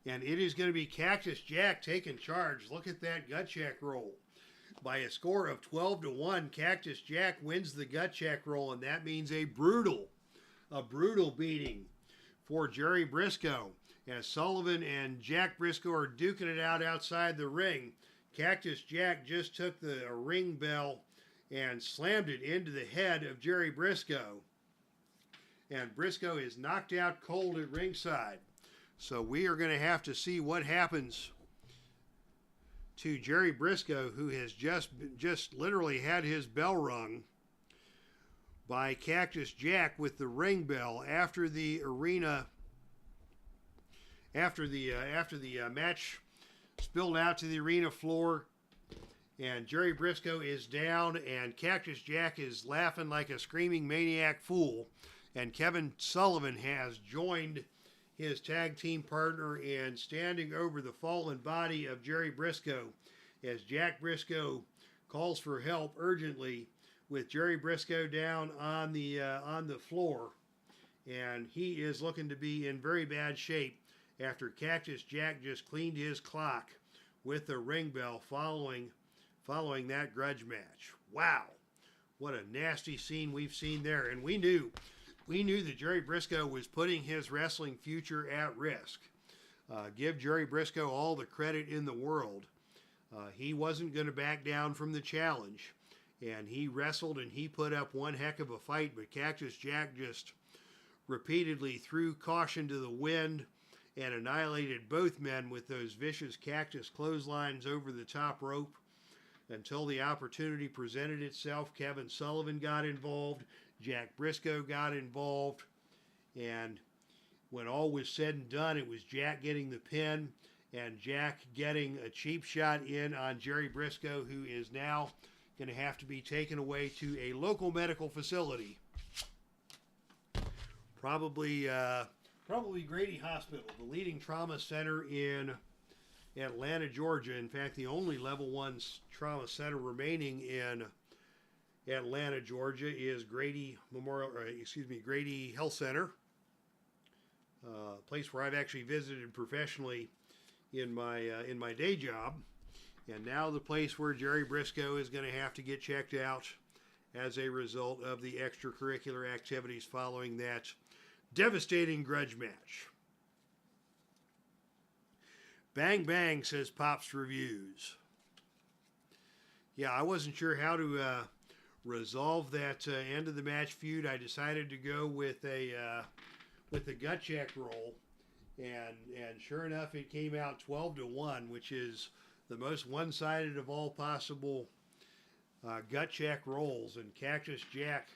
And it is going to be Cactus Jack taking charge. Look at that gut check roll. By a score of 12-1, Cactus Jack wins the gut check roll, and that means a brutal beating for Jerry Brisco. As Sullivan and Jack Brisco are duking it out outside the ring, Cactus Jack just took the ring bell and slammed it into the head of Jerry Brisco. And Brisco is knocked out cold at ringside. So we are going to have to see what happens to Jerry Brisco, who has just literally had his bell rung by Cactus Jack with the ring bell after the match spilled out to the arena floor. And Jerry Brisco is down, and Cactus Jack is laughing like a screaming maniac fool. And Kevin Sullivan has joined his tag team partner in standing over the fallen body of Jerry Brisco as Jack Brisco calls for help urgently with Jerry Brisco down on the floor. And he is looking to be in very bad shape after Cactus Jack just cleaned his clock with the ring bell following that grudge match. Wow, what a nasty scene we've seen there. And we knew that Jerry Brisco was putting his wrestling future at risk. Give Jerry Brisco all the credit in the world. He wasn't going to back down from the challenge. And he wrestled and he put up one heck of a fight, but Cactus Jack just repeatedly threw caution to the wind and annihilated both men with those vicious cactus clotheslines over the top rope until the opportunity presented itself. Kevin Sullivan got involved. Jack Brisco got involved, and when all was said and done, it was Jack getting the pin, and Jack getting a cheap shot in on Jerry Brisco, who is now going to have to be taken away to a local medical facility. Probably Grady Hospital, the leading trauma center in Atlanta, Georgia. In fact, the only level 1 trauma center remaining in Atlanta, Georgia is Grady Grady Health Center, a place where I've actually visited professionally in my day job, and now the place where Jerry Brisco is going to have to get checked out as a result of the extracurricular activities following that devastating grudge match. Bang bang, says Pops Reviews. Yeah, I wasn't sure how to resolve that end of the match feud. I decided to go with the gut check roll, and sure enough, it came out 12-1, which is the most one-sided of all possible gut check rolls. And Cactus Jack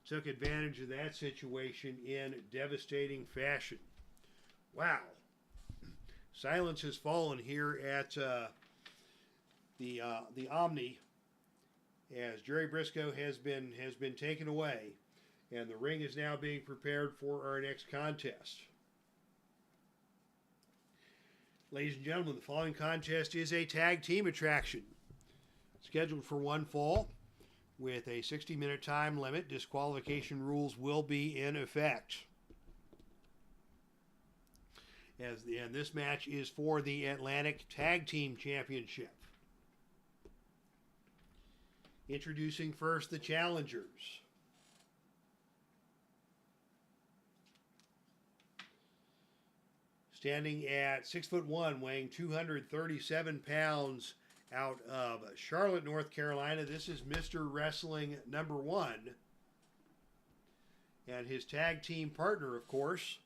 took advantage of that situation in devastating fashion. Wow. Silence has fallen here at the Omni, as Jerry Brisco has been taken away, and the ring is now being prepared for our next contest. Ladies and gentlemen, the following contest is a tag team attraction, scheduled for one fall with a 60-minute time limit. Disqualification rules will be in effect. And this match is for the Atlantic Tag Team Championship. Introducing first the challengers. Standing at 6'1", weighing 237 pounds, out of Charlotte, North Carolina, this is Mr. Wrestling #1. And his tag team partner, of course,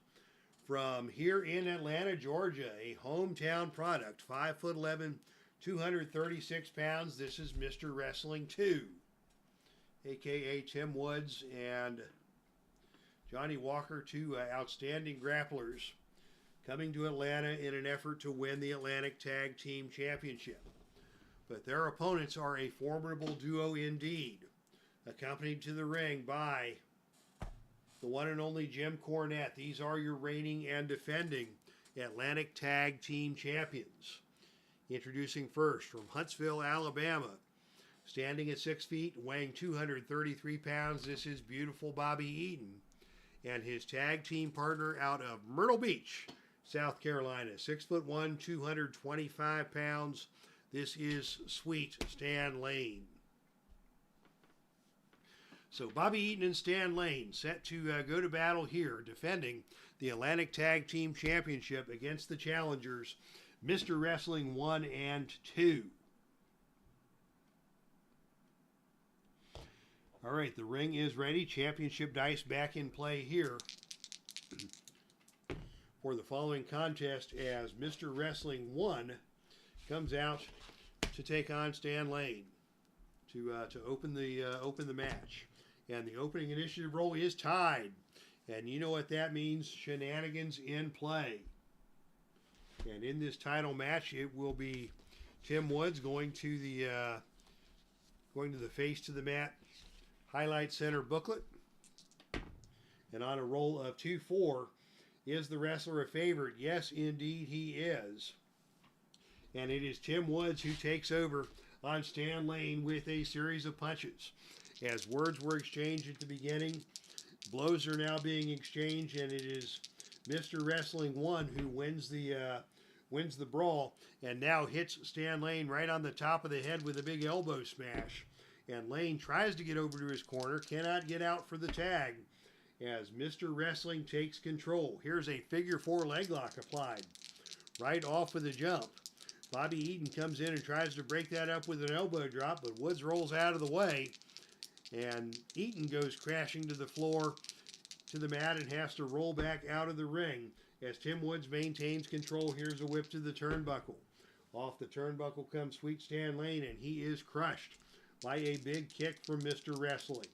from here in Atlanta, Georgia, a hometown product, 5'11", 236 pounds. This is Mr. Wrestling 2, a.k.a. Tim Woods and Johnny Walker, two outstanding grapplers, coming to Atlanta in an effort to win the Atlantic Tag Team Championship. But their opponents are a formidable duo indeed, accompanied to the ring by the one and only Jim Cornette. These are your reigning and defending Atlantic Tag Team Champions. Introducing first from Huntsville, Alabama, standing at 6 feet, weighing 233 pounds, this is beautiful Bobby Eaton. And his tag team partner out of Myrtle Beach, South Carolina, 6'1", 225 pounds, this is Sweet Stan Lane. So Bobby Eaton and Stan Lane set to go to battle here, defending the Atlantic Tag Team Championship against the challengers, Mr. Wrestling 1 and 2. All right, the ring is ready. Championship dice back in play here for the following contest, as Mr. Wrestling 1 comes out to take on Stan Lane to open the match. And the opening initiative roll is tied. And you know what that means, shenanigans in play. And in this title match, it will be Tim Woods going to the face to the mat highlight center booklet. And on a roll of 2-4, is the wrestler a favorite? Yes, indeed he is. And it is Tim Woods who takes over on Stan Lane with a series of punches. As words were exchanged at the beginning, blows are now being exchanged, and it is Mr. Wrestling 1 who wins the brawl, and now hits Stan Lane right on the top of the head with a big elbow smash. And Lane tries to get over to his corner, cannot get out for the tag, as Mr. Wrestling takes control. Here's a figure 4 leg lock applied right off of the jump. Bobby Eaton comes in and tries to break that up with an elbow drop, but Woods rolls out of the way. And Eaton goes crashing to the floor, to the mat, and has to roll back out of the ring as Tim Woods maintains control. Here's a whip to the turnbuckle. Off the turnbuckle comes Sweet Stan Lane, and he is crushed by a big kick from Mr. Wrestling.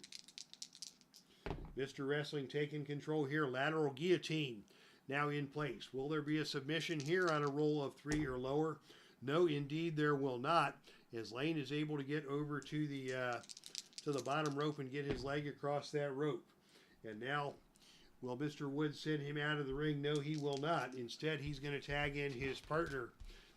Mr. Wrestling taking control here. Lateral guillotine now in place. Will there be a submission here on a roll of 3 or lower? No, indeed there will not, as Lane is able to get over to the bottom rope and get his leg across that rope. And now, will Mr. Woods send him out of the ring? No, he will not. Instead, he's going to tag in his partner,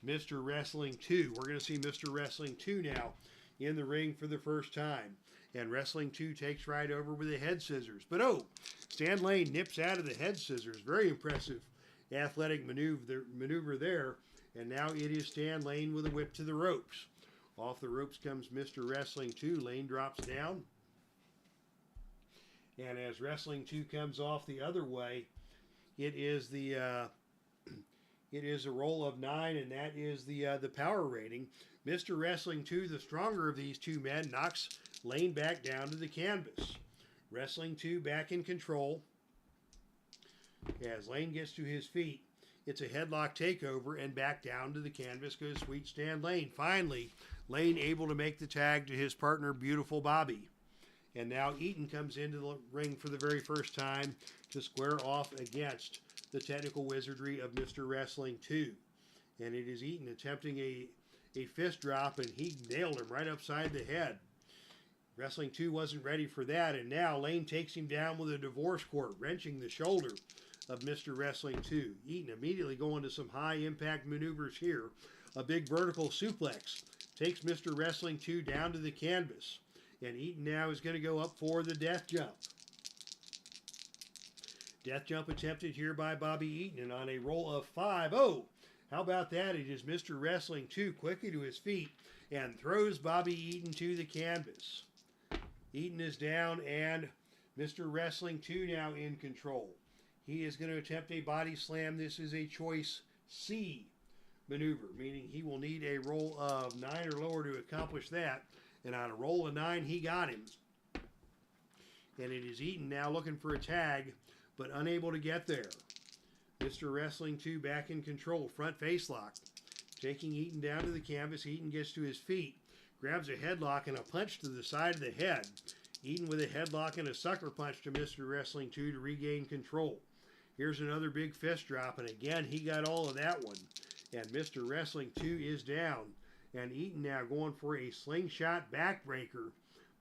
Mr. Wrestling 2. We're going to see Mr. Wrestling 2 now in the ring for the first time. And Wrestling 2 takes right over with the head scissors. But oh, Stan Lane nips out of the head scissors. Very impressive athletic maneuver there. And now it is Stan Lane with a whip to the ropes. Off the ropes comes Mr. Wrestling 2. Lane drops down. And as Wrestling 2 comes off the other way, it is a roll of 9, and that is the power rating. Mr. Wrestling 2, the stronger of these two men, knocks Lane back down to the canvas. Wrestling 2 back in control. As Lane gets to his feet, it's a headlock takeover, and back down to the canvas goes Sweet Stan Lane. Finally, Lane able to make the tag to his partner, Beautiful Bobby. And now Eaton comes into the ring for the very first time to square off against the technical wizardry of Mr. Wrestling 2. And it is Eaton attempting a fist drop, and he nailed him right upside the head. Wrestling 2 wasn't ready for that, and now Lane takes him down with a divorce court, wrenching the shoulder of Mr. Wrestling 2. Eaton immediately going to some high impact maneuvers here. A big vertical suplex takes Mr. Wrestling 2 down to the canvas. And Eaton now is going to go up for the death jump. Death jump attempted here by Bobby Eaton, and on a roll of 5. Oh, how about that? It is Mr. Wrestling 2 quickly to his feet and throws Bobby Eaton to the canvas. Eaton is down, and Mr. Wrestling 2 now in control. He is going to attempt a body slam. This is a choice C maneuver, meaning he will need a roll of 9 or lower to accomplish that. And on a roll of 9, he got him. And it is Eaton now looking for a tag, but unable to get there. Mr. Wrestling 2 back in control. Front face lock. Taking Eaton down to the canvas. Eaton gets to his feet. Grabs a headlock and a punch to the side of the head. Eaton with a headlock and a sucker punch to Mr. Wrestling 2 to regain control. Here's another big fist drop, and again, he got all of that one. And Mr. Wrestling 2 is down. And Eaton now going for a slingshot backbreaker.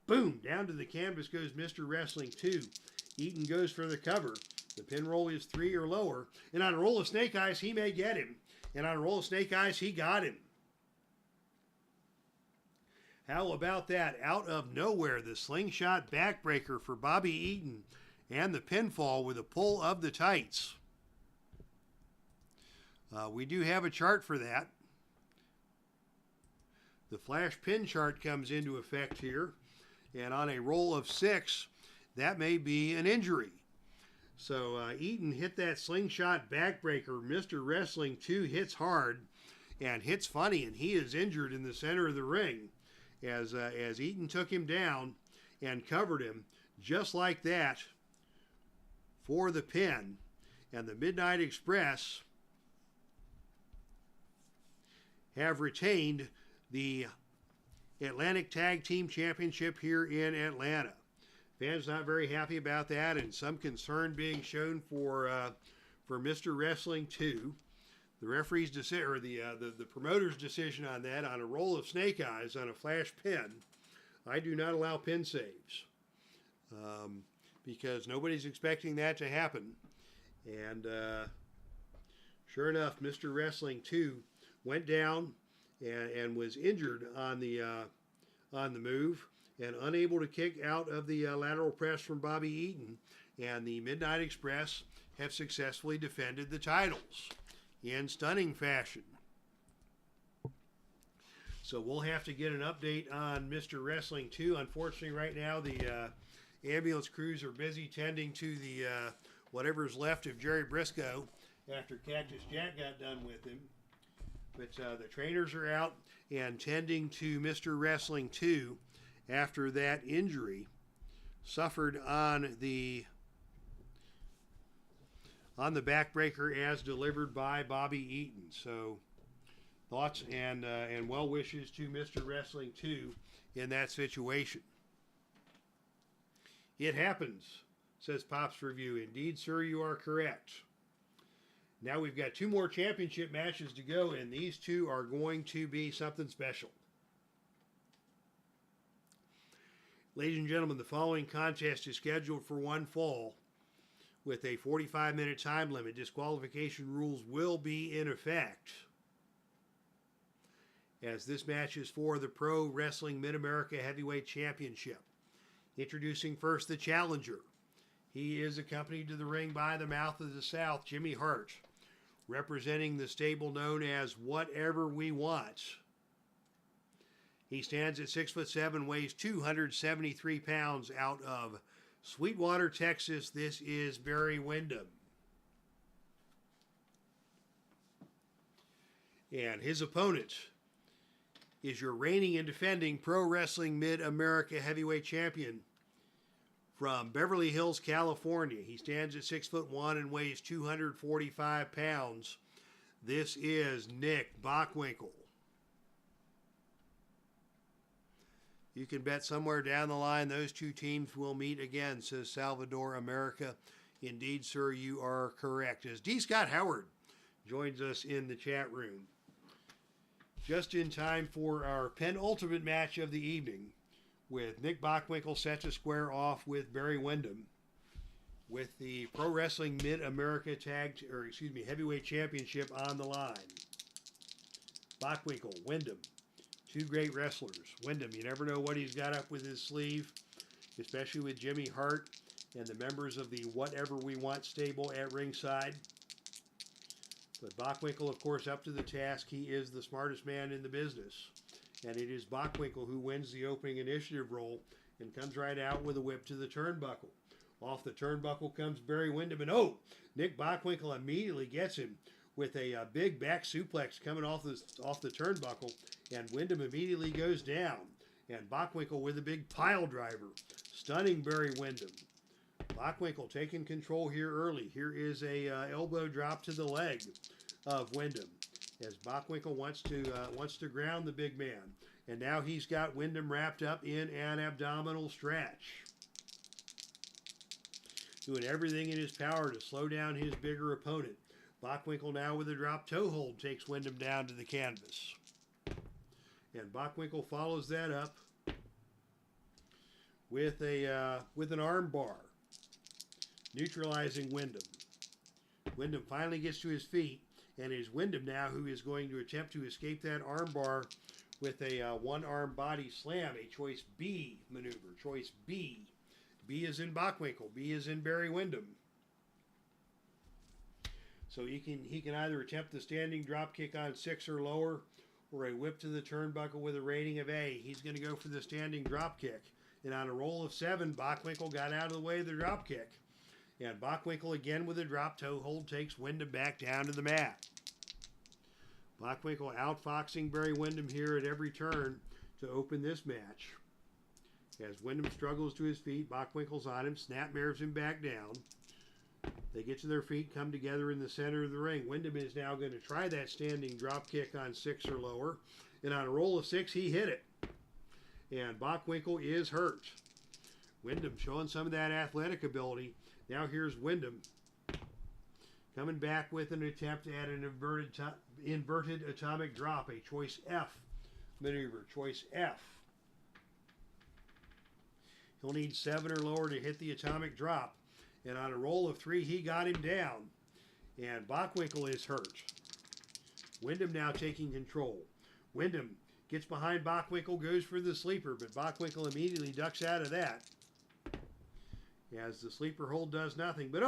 Boom! Down to the canvas goes Mr. Wrestling 2. Eaton goes for the cover. The pin roll is 3 or lower. And on a roll of snake eyes, he may get him. And on a roll of snake eyes, he got him. How about that? Out of nowhere, the slingshot backbreaker for Bobby Eaton. And the pinfall with a pull of the tights. We do have a chart for that. The flash pin chart comes into effect here. And on a roll of 6, that may be an injury. So Eaton hit that slingshot backbreaker. Mr. Wrestling 2 hits hard and hits funny, and he is injured in the center of the ring as Eaton took him down and covered him just like that for the pin. And the Midnight Express have retained the Atlantic Tag Team Championship here in Atlanta. Fans not very happy about that, and some concern being shown for Mr. Wrestling 2. The referee's decision, or the promoter's decision on that, on a roll of snake eyes on a flash pin. I do not allow pin saves because nobody's expecting that to happen. And sure enough, Mr. Wrestling 2 went down and was injured on the move and unable to kick out of the lateral press from Bobby Eaton. And the Midnight Express have successfully defended the titles in stunning fashion. So we'll have to get an update on Mr. Wrestling 2. Unfortunately, right now the ambulance crews are busy tending to the whatever's left of Jerry Briscoe after Cactus Jack got done with him. But the trainers are out and tending to Mr. Wrestling 2 after that injury suffered on the backbreaker as delivered by Bobby Eaton. So thoughts and well wishes to Mr. Wrestling 2 in that situation. It happens, says Pop's Review. Indeed, sir, you are correct. Now we've got 2 more championship matches to go, and these 2 are going to be something special. Ladies and gentlemen, the following contest is scheduled for one fall with a 45-minute time limit. Disqualification rules will be in effect, as this match is for the Pro Wrestling Mid-America Heavyweight Championship. Introducing first the challenger. He is accompanied to the ring by the Mouth of the South, Jimmy Hart, representing the stable known as Whatever We Want. He stands at 6'7", weighs 273 pounds, out of Sweetwater, Texas. This is Barry Windham. And his opponent is your reigning and defending Pro Wrestling Mid-America Heavyweight Champion from Beverly Hills, California. He stands at 6'1" and weighs 245 pounds. This is Nick Bockwinkel. You can bet somewhere down the line those 2 teams will meet again, says Salvador America. Indeed, sir, you are correct. As D. Scott Howard joins us in the chat room. Just in time for our penultimate match of the evening, with Nick Bockwinkel set to square off with Barry Windham with the Pro Wrestling Mid-America Heavyweight Championship on the line. Bockwinkel, Windham, 2 great wrestlers. Windham, you never know what he's got up with his sleeve, especially with Jimmy Hart and the members of the Whatever We Want stable at ringside. But Bockwinkel, of course, up to the task. He is the smartest man in the business. And it is Bockwinkel who wins the opening initiative role and comes right out with a whip to the turnbuckle. Off the turnbuckle comes Barry Windham, and Nick Bockwinkel immediately gets him with a big back suplex coming off the turnbuckle, and Windham immediately goes down. And Bockwinkel with a big pile driver, stunning Barry Windham. Bockwinkel taking control here early. Here is a elbow drop to the leg of Windham, as Bockwinkel wants to ground the big man. And now he's got Windham wrapped up in an abdominal stretch, doing everything in his power to slow down his bigger opponent. Bockwinkel now with a drop toe hold takes Windham down to the canvas. And Bockwinkel follows that up with an arm bar, neutralizing Windham. Windham finally gets to his feet, and it is Windham now who is going to attempt to escape that arm bar with a one-arm body slam, a choice B maneuver. Choice B. B is in Bockwinkel. B is in Barry Windham. So he can either attempt the standing drop kick on 6 or lower, or a whip to the turnbuckle with a rating of A. He's going to go for the standing drop kick. And on a roll of 7, Bockwinkel got out of the way of the drop kick. And Bockwinkel again with a drop toe hold takes Windham back down to the mat. Bockwinkel outfoxing Barry Windham here at every turn to open this match. As Windham struggles to his feet, Bockwinkel's on him, snapmares him back down. They get to their feet, come together in the center of the ring. Windham is now going to try that standing drop kick on 6 or lower. And on a roll of 6, he hit it. And Bockwinkel is hurt. Windham showing some of that athletic ability. Now here's Windham coming back with an attempt at an inverted atomic drop, a choice F maneuver, choice F. He'll need 7 or lower to hit the atomic drop. And on a roll of 3, he got him down. And Bockwinkel is hurt. Windham now taking control. Windham gets behind Bockwinkel, goes for the sleeper, but Bockwinkel immediately ducks out of that, as the sleeper hold does nothing. But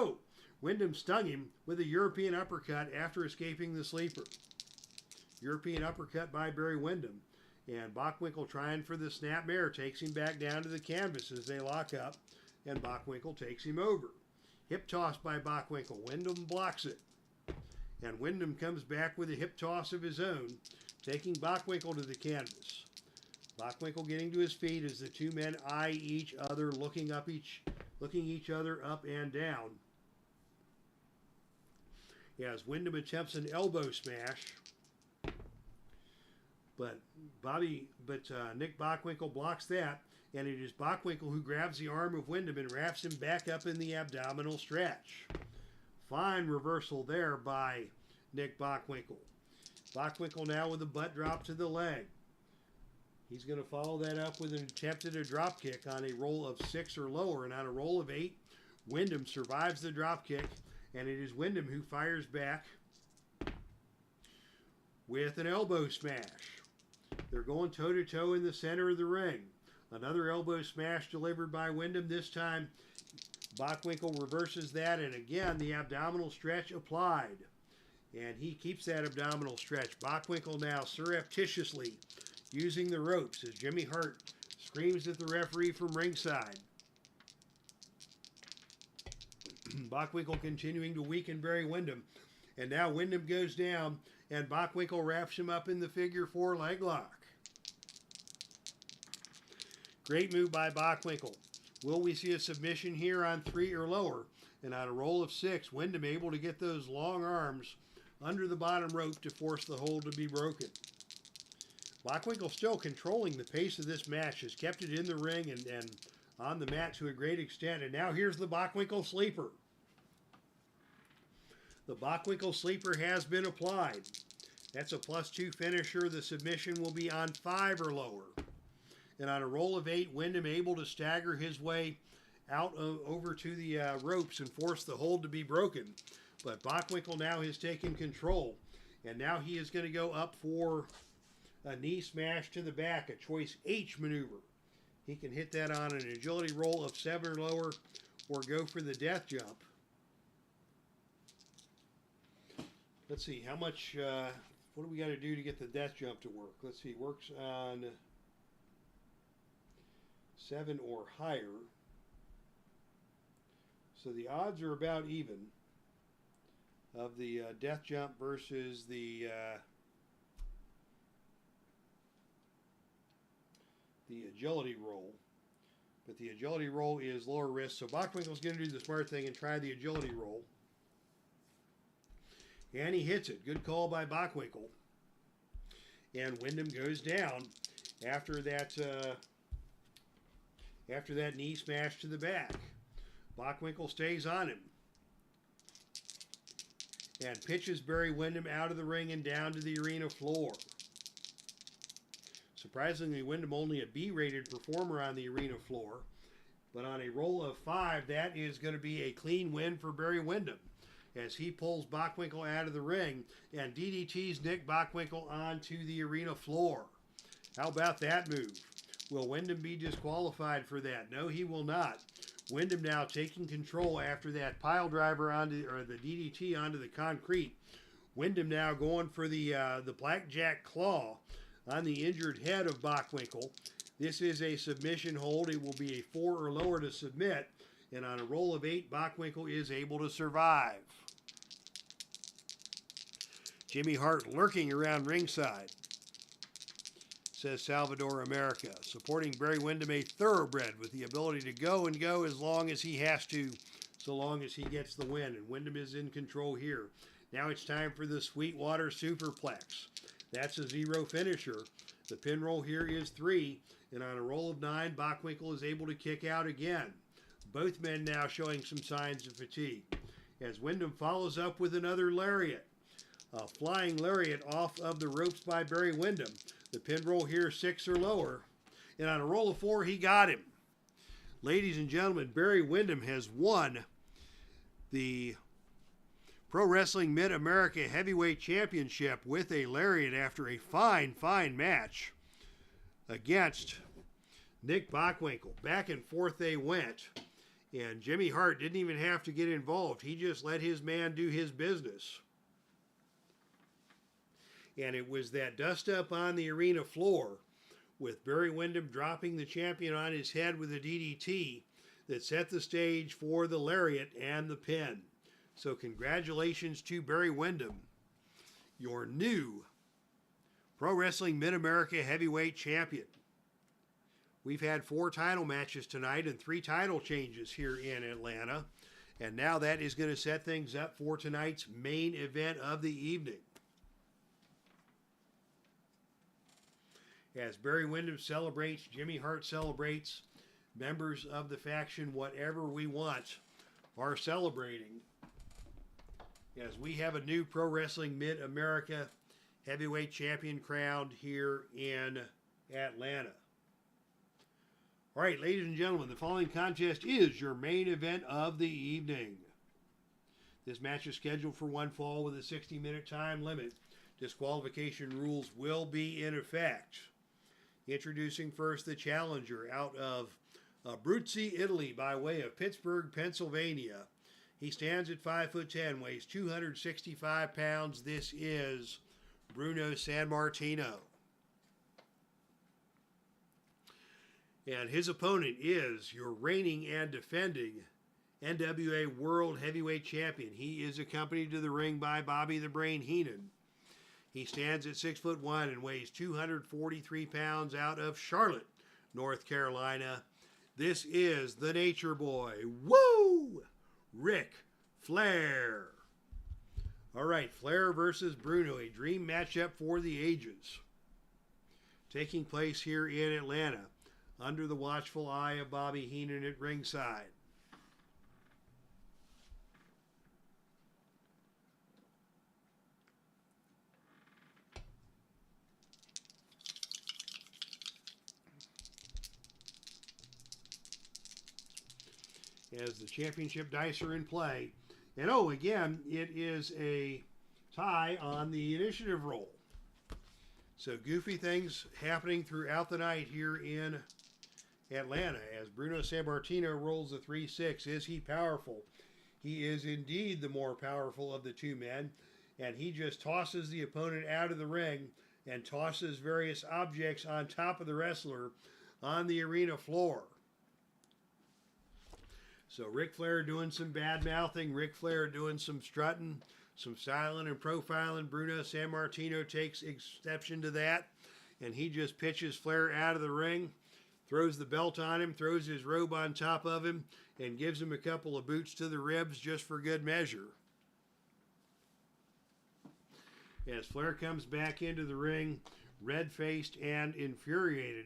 Windham stung him with a European uppercut after escaping the sleeper. European uppercut by Barry Windham. And Bockwinkel trying for the snapmare takes him back down to the canvas as they lock up, and Bockwinkel takes him over. Hip toss by Bockwinkel. Windham blocks it. And Windham comes back with a hip toss of his own, taking Bockwinkel to the canvas. Bockwinkel getting to his feet as the 2 men eye each other, looking each other up and down. As Windham attempts an elbow smash, but Nick Bockwinkel blocks that, and it is Bockwinkel who grabs the arm of Windham and wraps him back up in the abdominal stretch. Fine reversal there by Nick Bockwinkel. Bockwinkel now with a butt drop to the leg. He's going to follow that up with an attempt at a drop kick on a roll of 6 or lower. And on a roll of 8, WINDHAM survives the drop kick. And it is WINDHAM who fires back with an elbow smash. They're going toe-to-toe in the center of the ring. Another elbow smash delivered by WINDHAM. This time, Bockwinkel reverses that. And again, the abdominal stretch applied. And he keeps that abdominal stretch. Bockwinkel now surreptitiously using the ropes as Jimmy Hart screams at the referee from ringside. Bockwinkel continuing to weaken Barry Windham. And now Windham goes down and Bockwinkel wraps him up in the figure 4 leg lock. Great move by Bockwinkel. Will we see a submission here on 3 or lower? And on a roll of 6, Windham able to get those long arms under the bottom rope to force the hold to be broken. Bockwinkel still controlling the pace of this match, has kept it in the ring and on the mat to a great extent. And now here's the Bockwinkel sleeper. The Bockwinkel sleeper has been applied. That's a +2 finisher. The submission will be on 5 or lower. And on a roll of 8, Windham able to stagger his way out over to the ropes and force the hold to be broken. But Bockwinkel now has taken control. And now he is going to go up for a knee smash to the back, a choice H maneuver. He can hit that on an agility roll of 7 or lower or go for the death jump. Let's see, how much, what do we got to do to get the death jump to work? Let's see, works on 7 or higher. So the odds are about even of the death jump versus the agility roll. But the agility roll is lower risk, so Bockwinkel's going to do the smart thing and try the agility roll. And he hits it. Good call by Bockwinkel. And Windham goes down after that knee smash to the back. Bockwinkel stays on him and pitches Barry Windham out of the ring and down to the arena floor. Surprisingly, Windham only a B-rated performer on the arena floor. But on a roll of 5, that is going to be a clean win for Barry Windham as he pulls Bockwinkel out of the ring and DDTs Nick Bockwinkel onto the arena floor. How about that move? Will Windham be disqualified for that? No, he will not. Windham now taking control after that pile driver onto, or the DDT onto the concrete. Windham now going for the blackjack claw on the injured head of Bockwinkel. This is a submission hold. It will be a 4 or lower to submit. And on a roll of 8, Bockwinkel is able to survive. Jimmy Hart lurking around ringside, says Salvador America. Supporting Barry Windham, a thoroughbred with the ability to go and go as long as he has to, so long as he gets the win. And Windham is in control here. Now it's time for the Sweetwater Superplex. That's a 0 finisher. The pin roll here is 3. And on a roll of 9, Bockwinkel is able to kick out again. Both men now showing some signs of fatigue. As Windham follows up with another lariat. A flying lariat off of the ropes by Barry Windham. The pin roll here 6 or lower. And on a roll of 4, he got him. Ladies and gentlemen, Barry Windham has won the Pro Wrestling Mid-America Heavyweight Championship with a lariat after a fine match against Nick Bockwinkel. Back and forth they went. And Jimmy Hart didn't even have to get involved. He just let his man do his business. And it was that dust up on the arena floor with Barry Windham dropping the champion on his head with a DDT that set the stage for the lariat and the pin. So congratulations to Barry Windham, your new Pro Wrestling Mid-America Heavyweight Champion. We've had 4 title matches tonight and 3 title changes here in Atlanta. And now that is going to set things up for tonight's main event of the evening. As Barry Windham celebrates, Jimmy Hart celebrates, members of the faction Whatever We Want are celebrating. as we have a new Pro Wrestling Mid-America Heavyweight Champion crowned here in Atlanta. All right, ladies and gentlemen, the following contest is your main event of the evening. This match is scheduled for one fall with a 60-minute time limit. Disqualification rules will be in effect. Introducing first the challenger out of Abruzzi, Italy, by way of Pittsburgh, Pennsylvania. He stands at 5'10", weighs 265 pounds. This is Bruno Sammartino. And his opponent is your reigning and defending NWA World Heavyweight Champion. He is accompanied to the ring by Bobby the Brain Heenan. He stands at 6'1" and weighs 243 pounds, out of Charlotte, North Carolina. This is the Nature Boy. Woo! Ric Flair. All right, Flair versus Bruno, a dream matchup for the ages. Taking place here in Atlanta, under the watchful eye of Bobby Heenan at ringside. As the championship dice are in play. And oh, again, it is a tie on the initiative roll. So goofy things happening throughout the night here in Atlanta as Bruno Sammartino rolls the 3-6. Is he powerful? He is indeed the more powerful of the two men, and he just tosses the opponent out of the ring and tosses various objects on top of the wrestler on the arena floor. So Ric Flair doing some bad mouthing, Ric Flair doing some strutting, some styling and profiling. Bruno Sammartino takes exception to that, and he just pitches Flair out of the ring, throws the belt on him, throws his robe on top of him, and gives him a couple of boots to the ribs just for good measure. As Flair comes back into the ring, red-faced and infuriated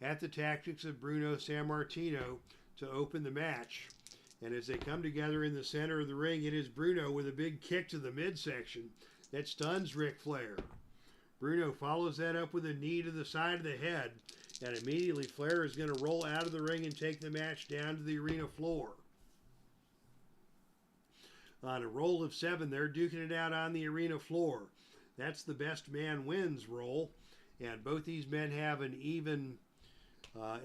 at the tactics of Bruno Sammartino to open the match. And as they come together in the center of the ring, it is Bruno with a big kick to the midsection that stuns Ric Flair. Bruno follows that up with a knee to the side of the head, and immediately Flair is going to roll out of the ring and take the match down to the arena floor. On a roll of 7, they're duking it out on the arena floor. That's the best man wins roll, and both these men have an even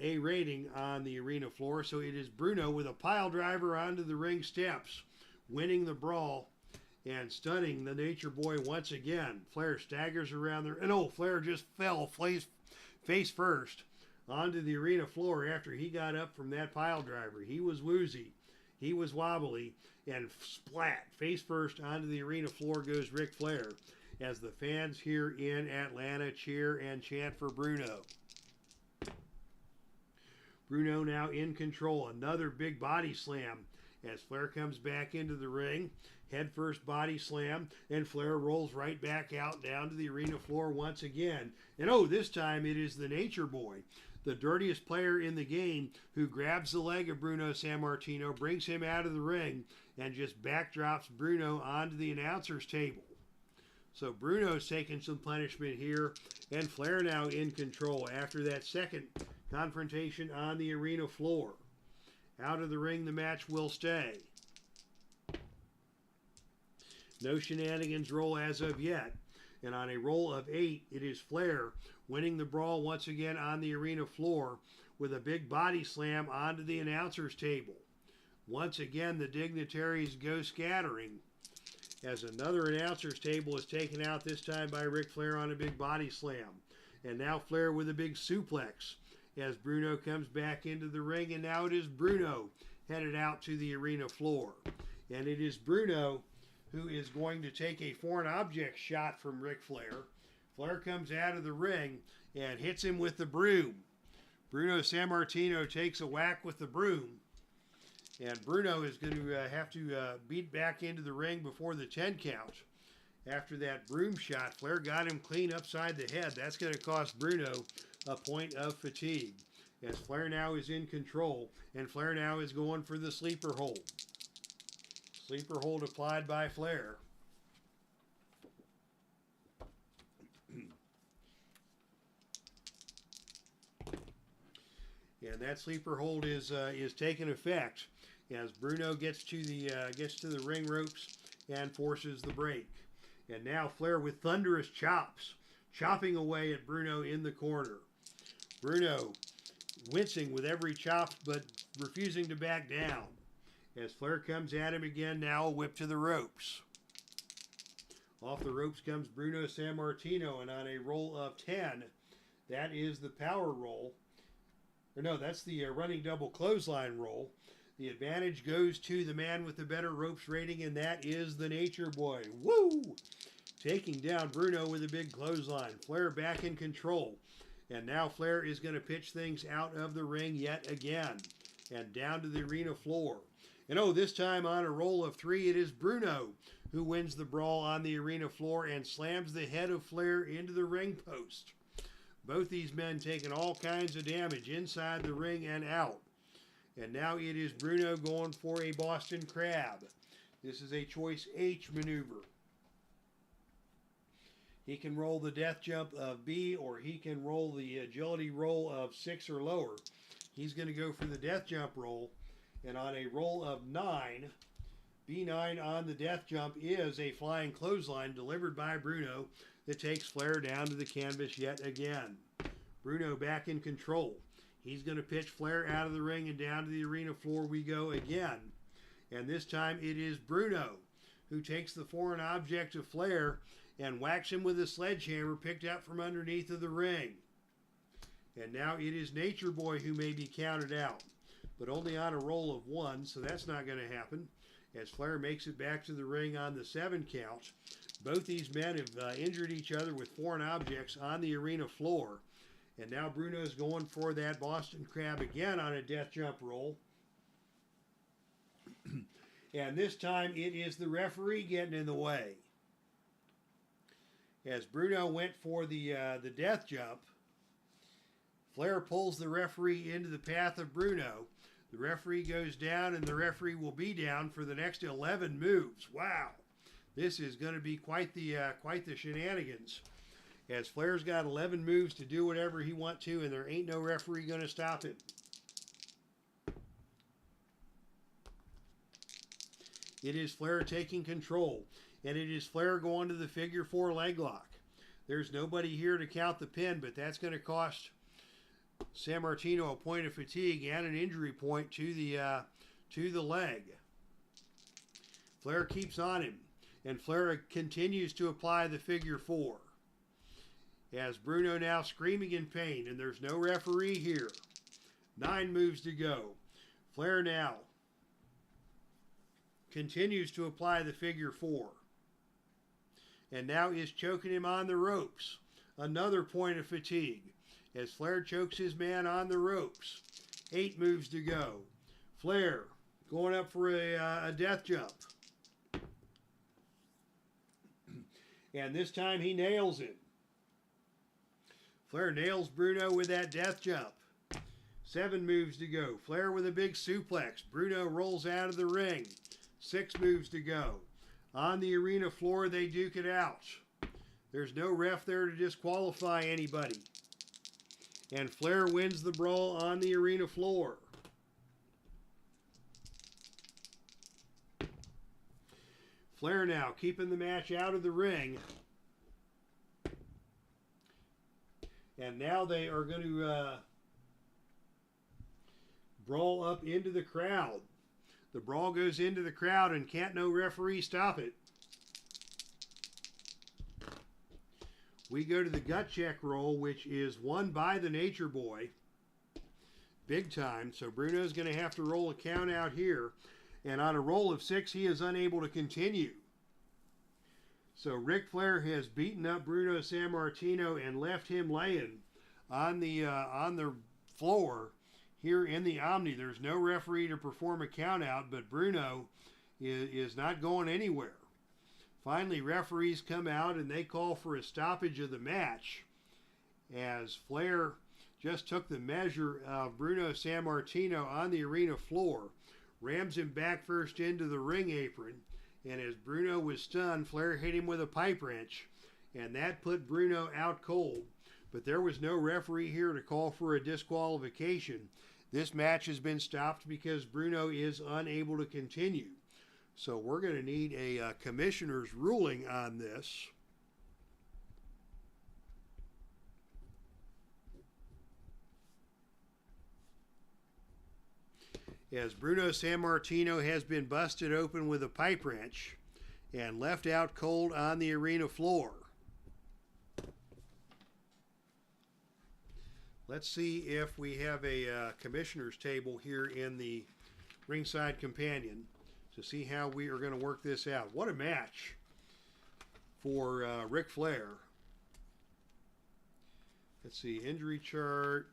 A rating on the arena floor. So it is Bruno with a pile driver onto the ring steps, winning the brawl and stunning the Nature Boy once again. Flair staggers around there, and oh, Flair just fell face first onto the arena floor after he got up from that pile driver. He was woozy, he was wobbly, and splat, face first onto the arena floor goes Ric Flair as the fans here in Atlanta cheer and chant for Bruno. Bruno now in control. Another big body slam as Flair comes back into the ring. Head first body slam, and Flair rolls right back out down to the arena floor once again. And oh, this time it is the Nature Boy, the dirtiest player in the game, who grabs the leg of Bruno Sammartino, brings him out of the ring, and just backdrops Bruno onto the announcer's table. So Bruno's taking some punishment here, and Flair now in control after that second confrontation on the arena floor. Out of the ring, the match will stay. No shenanigans roll as of yet. And on a roll of 8, it is Flair winning the brawl once again on the arena floor with a big body slam onto the announcer's table. Once again, the dignitaries go scattering as another announcer's table is taken out, this time by Ric Flair on a big body slam. And now Flair with a big suplex as Bruno comes back into the ring, and now it is Bruno headed out to the arena floor. And it is Bruno who is going to take a foreign object shot from Ric Flair. Flair comes out of the ring and hits him with the broom. Bruno Sammartino takes a whack with the broom, and Bruno is going to have to beat back into the ring before the 10 count. After that broom shot, Flair got him clean upside the head. That's going to cost Bruno a point of fatigue, as Flair now is in control, and Flair now is going for the sleeper hold. Sleeper hold applied by Flair. that sleeper hold is taking effect as Bruno gets to the ring ropes and forces the break. And now Flair with thunderous chops, chopping away at Bruno in the corner. Bruno wincing with every chop, but refusing to back down. As Flair comes at him again, now a whip to the ropes. Off the ropes comes Bruno Sammartino, and on a roll of 10, that is the power roll. Or no, that's the running double clothesline roll. The advantage goes to the man with the better ropes rating, and that is the Nature Boy. Woo! Taking down Bruno with a big clothesline. Flair back in control. And now Flair is going to pitch things out of the ring yet again. And down to the arena floor. And oh, this time on a roll of 3, it is Bruno who wins the brawl on the arena floor and slams the head of Flair into the ring post. Both these men taking all kinds of damage inside the ring and out. And now it is Bruno going for a Boston Crab. This is a choice H maneuver. He can roll the death jump of B, or he can roll the agility roll of 6 or lower. He's going to go for the death jump roll. And on a roll of 9, B9 on the death jump is a flying clothesline delivered by Bruno that takes Flair down to the canvas yet again. Bruno back in control. He's going to pitch Flair out of the ring, and down to the arena floor we go again. And this time it is Bruno who takes the foreign object of Flair and whacks him with a sledgehammer picked up from underneath of the ring. And now it is Nature Boy who may be counted out, but only on a roll of 1, so that's not going to happen. As Flair makes it back to the ring on the 7 count. Both these men have injured each other with foreign objects on the arena floor. And now Bruno's going for that Boston Crab again on a death jump roll. And this time it is the referee getting in the way. As Bruno went for the death jump, Flair pulls the referee into the path of Bruno. The referee goes down, and the referee will be down for the next 11 moves. Wow, this is going to be quite the shenanigans. As Flair's got 11 moves to do whatever he wants to, and there ain't no referee going to stop him. It is Flair taking control, and it is Flair going to the figure 4 leg lock. There's nobody here to count the pin, but that's going to cost Sammartino a point of fatigue and an injury point to the leg. Flair keeps on him, and Flair continues to apply the figure 4. As Bruno now screaming in pain, and there's no referee here. 9 moves to go. Flair now continues to apply the figure 4. And now is choking him on the ropes. Another point of fatigue. As Flair chokes his man on the ropes. 8 moves to go. Flair going up for a death jump. And this time he nails it. Flair nails Bruno with that death jump. 7 moves to go. Flair with a big suplex. Bruno rolls out of the ring. 6 moves to go. On the arena floor, they duke it out. There's no ref there to disqualify anybody. And Flair wins the brawl on the arena floor. Flair now keeping the match out of the ring. And now they are going to brawl up into the crowd. The brawl goes into the crowd, and can't no referee stop it. We go to the gut check roll, which is won by the Nature Boy. Big time. So Bruno's going to have to roll a count out here. And on a roll of 6, he is unable to continue. So Ric Flair has beaten up Bruno Sammartino and left him laying on the floor here in the Omni. There's no referee to perform a count out, but Bruno is not going anywhere. Finally, referees come out and they call for a stoppage of the match as Flair just took the measure of Bruno Sammartino on the arena floor, rams him back first into the ring apron, and as Bruno was stunned, Flair hit him with a pipe wrench, and that put Bruno out cold. But there was no referee here to call for a disqualification. this match has been stopped because Bruno is unable to continue. So we're going to need a commissioner's ruling on this. As Bruno Sammartino has been busted open with a pipe wrench and left out cold on the arena floor. Let's see if we have a commissioner's table here in the ringside companion to see how we are going to work this out. What a match for Ric Flair. Let's see, injury chart,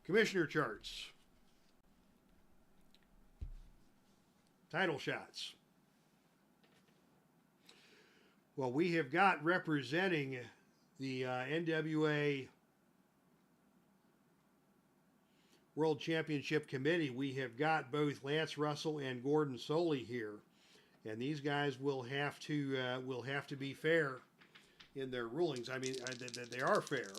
commissioner charts, title shots. Well, we have got representing the NWA World Championship Committee, we have got both Lance Russell and Gordon Solie here, and these guys will have to be fair in their rulings. I mean, they are fair.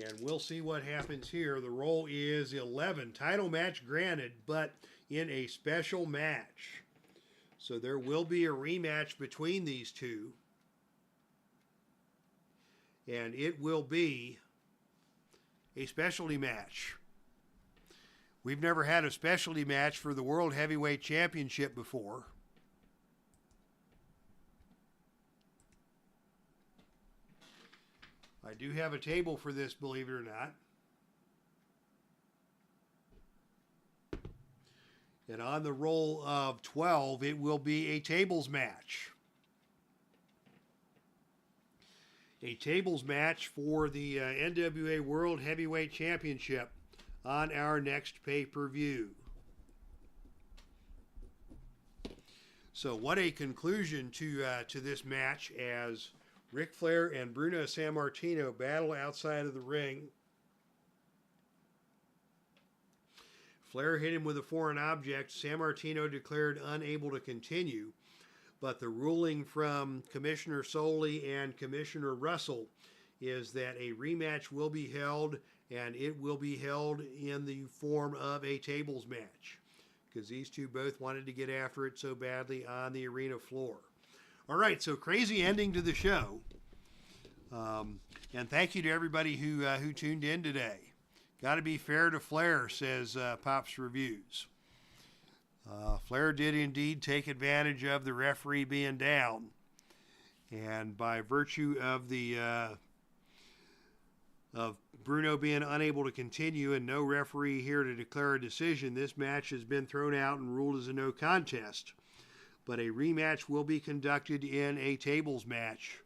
And we'll see what happens here. The roll is 11. Title match granted, but in a special match. So there will be a rematch between these two. And it will be a specialty match. We've never had a specialty match for the World Heavyweight Championship before. I do have a table for this, believe it or not. And on the roll of 12, it will be a tables match. A tables match for the NWA World Heavyweight Championship on our next pay-per-view. So what a conclusion to this match as Ric Flair and Bruno Sammartino battle outside of the ring. Flair hit him with a foreign object. Sammartino declared unable to continue. But the ruling from Commissioner Solie and Commissioner Russell is that a rematch will be held, and it will be held in the form of a tables match, because these two both wanted to get after it so badly on the arena floor. All right, so crazy ending to the show. And thank you to everybody who tuned in today. Got to be fair to Flair, says Pops Reviews. Flair did indeed take advantage of the referee being down, and by virtue of of Bruno being unable to continue and no referee here to declare a decision, this match has been thrown out and ruled as a no contest. But a rematch will be conducted in a tables match,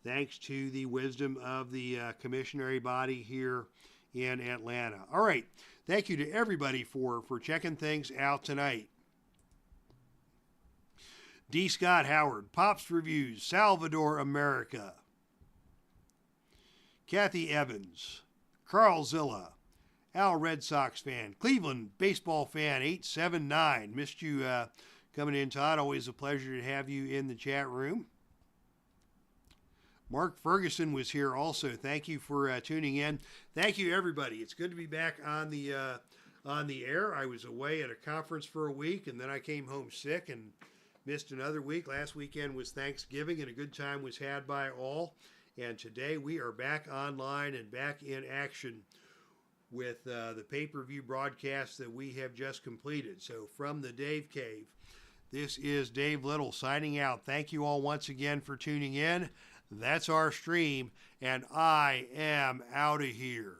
thanks to the wisdom of the commissionary body here in Atlanta. All right. Thank you to everybody for checking things out tonight. D. Scott Howard, Pops Reviews, Salvador, America. Kathy Evans, Carl Zilla, Al Red Sox fan, Cleveland baseball fan 879. Missed you coming in, Todd. Always a pleasure to have you in the chat room. Mark Ferguson was here also. Thank you for tuning in. Thank you, everybody. It's good to be back on the air. I was away at a conference for a week, and then I came home sick and missed another week. Last weekend was Thanksgiving, and a good time was had by all. And today we are back online and back in action with the pay-per-view broadcast that we have just completed. So from the Dave Cave, this is Dave Little signing out. Thank you all once again for tuning in. That's our stream, and I am out of here.